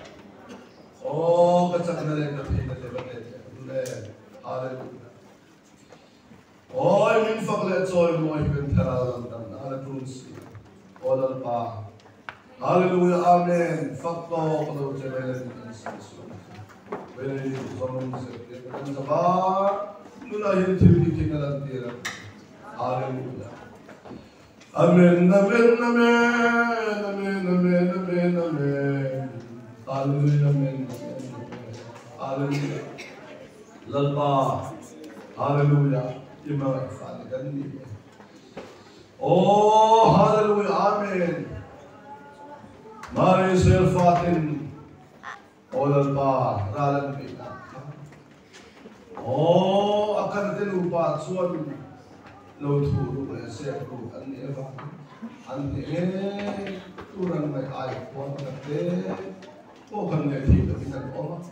[SPEAKER 6] Oh, kacang nale na pina te bate. Hallelujah. Oh, min fakle joy mo ibn tharal dan ala tunsi. Odal pa. Hallelujah, amen. Fakto kalau jebelen Yesus. Beli zaman se kan sabar. Nulahin tibi kinalan tira. Hallelujah. Amen, amen, amen, amen, amen, amen, amen. Hallelujah, amen. Hallelujah. Lalpa. Hallelujah. Ima Father Gandhi. Oh, hallelujah, amen. Mari Selfatin. Oh, Lalpa. Ralan Pita. Oh, akan tinupa suatu lautu seru ane eva ane turang mai ai pon kate oh kan ne thi to binan oma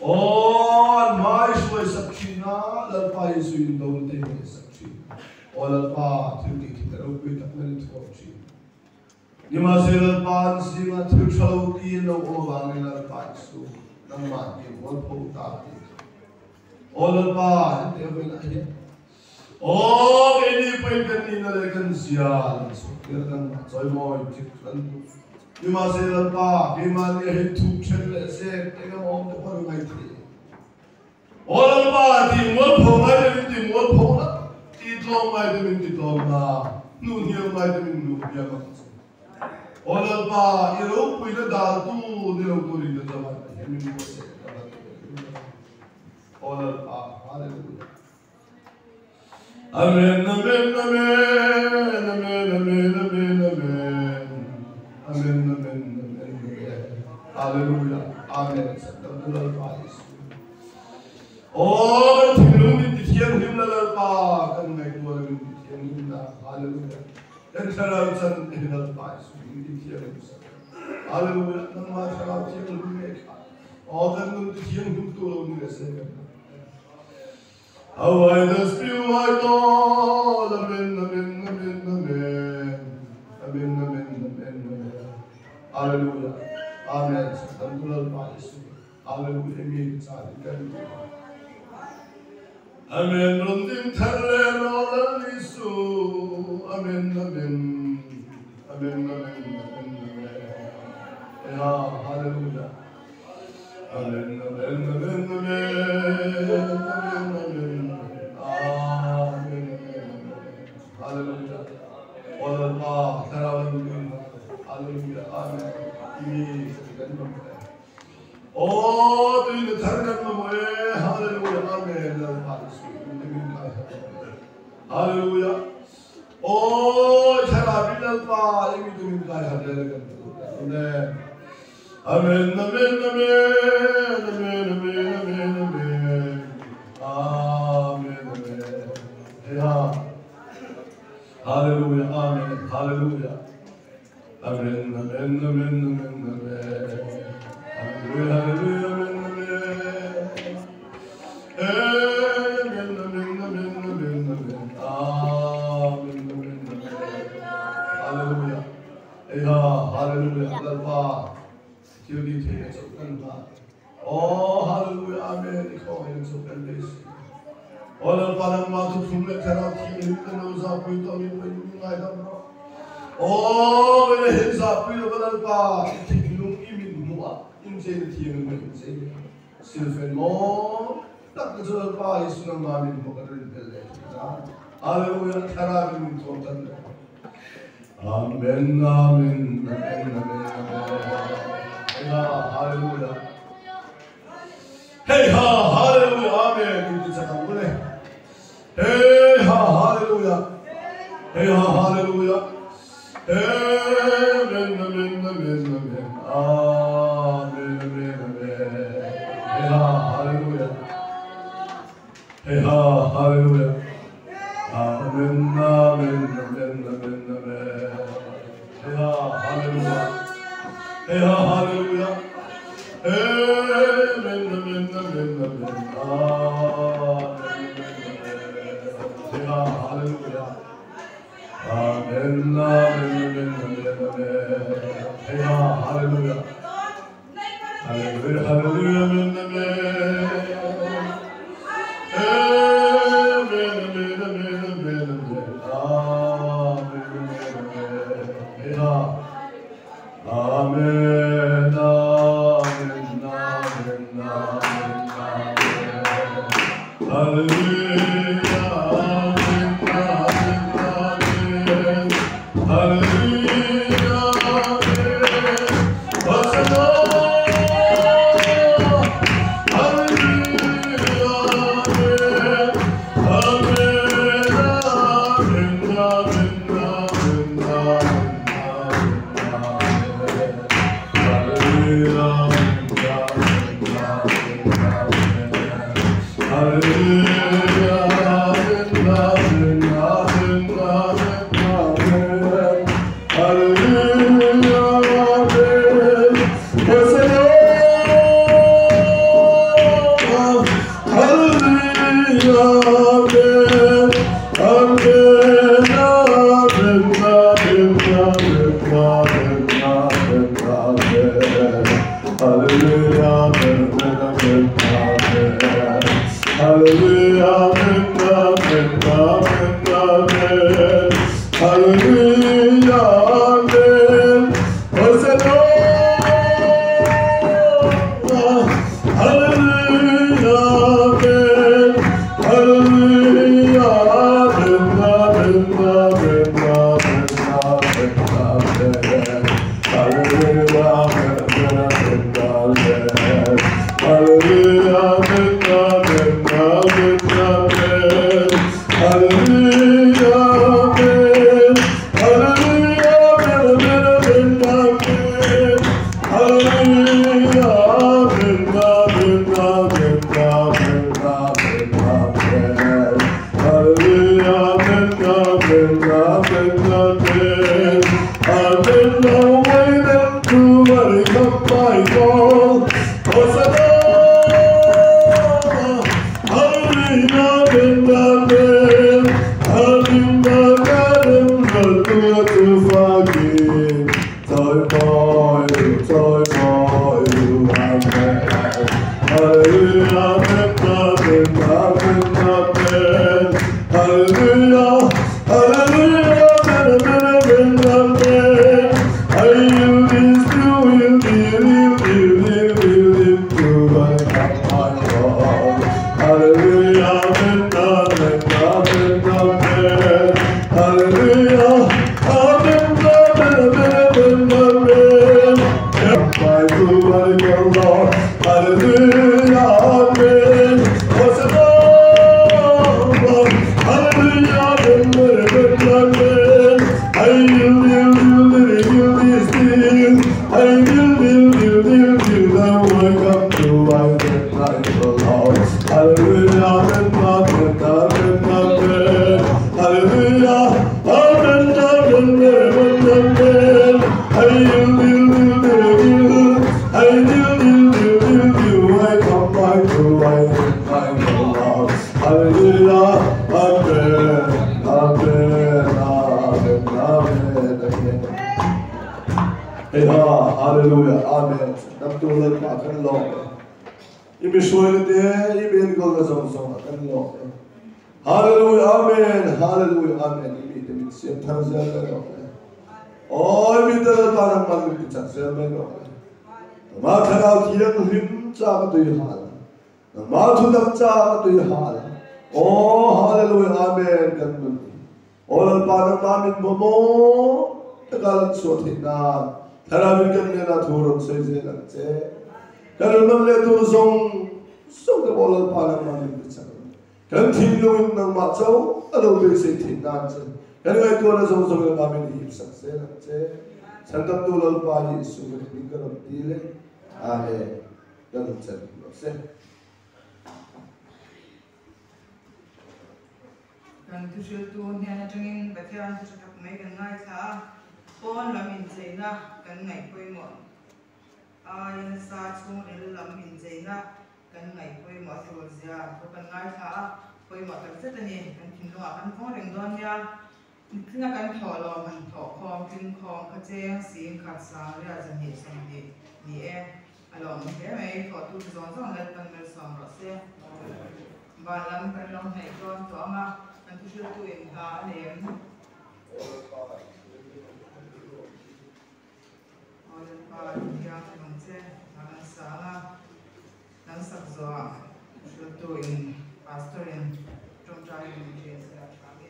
[SPEAKER 6] oh mai soi sakchina lalpai suin don te me sakchina oh lalpa thi ti taro pi tak men thokchi nima se lalpa singa thu chalo ki lo o wang lalpai su nang ma ki wol pho ta ti oh lalpa te me na oh, ini pun ni nalakan sial, sukirkan soy moy cikran tu. Imasi lalpa, imani hidup cendela se, tega om tu paru ngai tri. Oh lalpa, ti mul phongai de ti mul phona, ti tlom ngai de ti tlom na, nu niam ngai de nu niam mak. Oh lalpa, iru pui na dal tu, niru tu ri de zaman, ini ni se. Oh lalpa, hallelujah. Amen, amen, amen, amen, amen, amen, amen, amen, amen, amen, hallelujah, amen. Oh, tinulungi titiang himla lalpa, kan may tuwalagin titiang himla, hallelujah. Yan sarang san hinalpa, suwing titiang himla, hallelujah. Nang mga sarang titiang himla, oh, kan nung titiang himtulong nila sa ikan. How I just feel my God, amen, amen, amen, amen, amen, amen, amen, amen, hallelujah, amen. Tantural Pais, hallelujah, amen. Amen. Rundim tharlen olalisu, amen, amen, amen, amen, amen, yeah, hallelujah, amen, amen, amen, amen, amen. Hallelujah. Allah Taala Hallelujah. Amen. Ini sekian oh, tu ini terangkan memoe. Hallelujah. Amen. Hallelujah. Oh, cara bilal pa ini tu minta hadiahkan. Amen. Amen. Amen. Amen. Amen. Amen. Amen. Amen. Amen. Amen. Ya. Hallelujah, amen, hallelujah. Amen, amen, amen, amen, amen. Hallelujah, hallelujah, amen, amen. Amen, amen, amen, amen, amen. Amen, amen, amen. Hallelujah. Ya, hallelujah. Lalpa. Kiri kiri sokkan pa. Oh, hallelujah, amen. Ikaw ay sokkan besi. Orang paling masuk sungai terapi ini kena usaha itu ini pengingai dalam. Oh, ini hensap itu kalau pa tinggalung ini mua ini jadi tiang ini jadi silfen mo tak kecuali pa itu nama ini bukan dari kita. Haleluya terapi itu tuhan. Amen, amen, amen, amen, amen. Haleluya. Hey ha, haleluya, amen. Itu cakap boleh. Hey ha, hallelujah. Hey ha, hallelujah. Amen, amen, amen, amen. Amen, amen, amen. Hey ha, hallelujah. Hey ha, hallelujah. Amen, amen, amen, amen, amen. Hey ha, hallelujah. Hey ha, hallelujah. Amen, amen, amen, amen. Hallelujah. Amen. Amen. Amen. Amen. Hallelujah. Hallelujah. Hallelujah. Amen. Amen. Amen. Amen. Amen. Amen. Amen. Amen. Hallelujah. Hallelujah, hallelujah,
[SPEAKER 5] Kan tu sil tu hian atangin bathian tu thak mai kan ngai tha pon lamin cheina kan ngai poi mo ai sa chung el lamin cheina kan ngai poi mo tu zia to kan ngai tha poi mo kan se tani kan thin lo kan phong reng don ya thina kan tho lo man tho khom tin khom kha cheng sing khat sa ria jan hi sam ni e alom he mai tho tu zon zon le kan mel sam ro se ba lam kan long hai don to ma kan tu sil tu in ha lem Oleh para yang mengcek, jangan salah, dan sakzwa, syutuin pastorin, jomcai mungkin saya kami.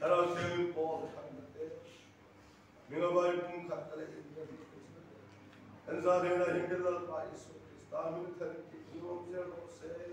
[SPEAKER 6] Around the ball, Mingabai Pum Katale, and Zadena Hinkel by Stamil, you say.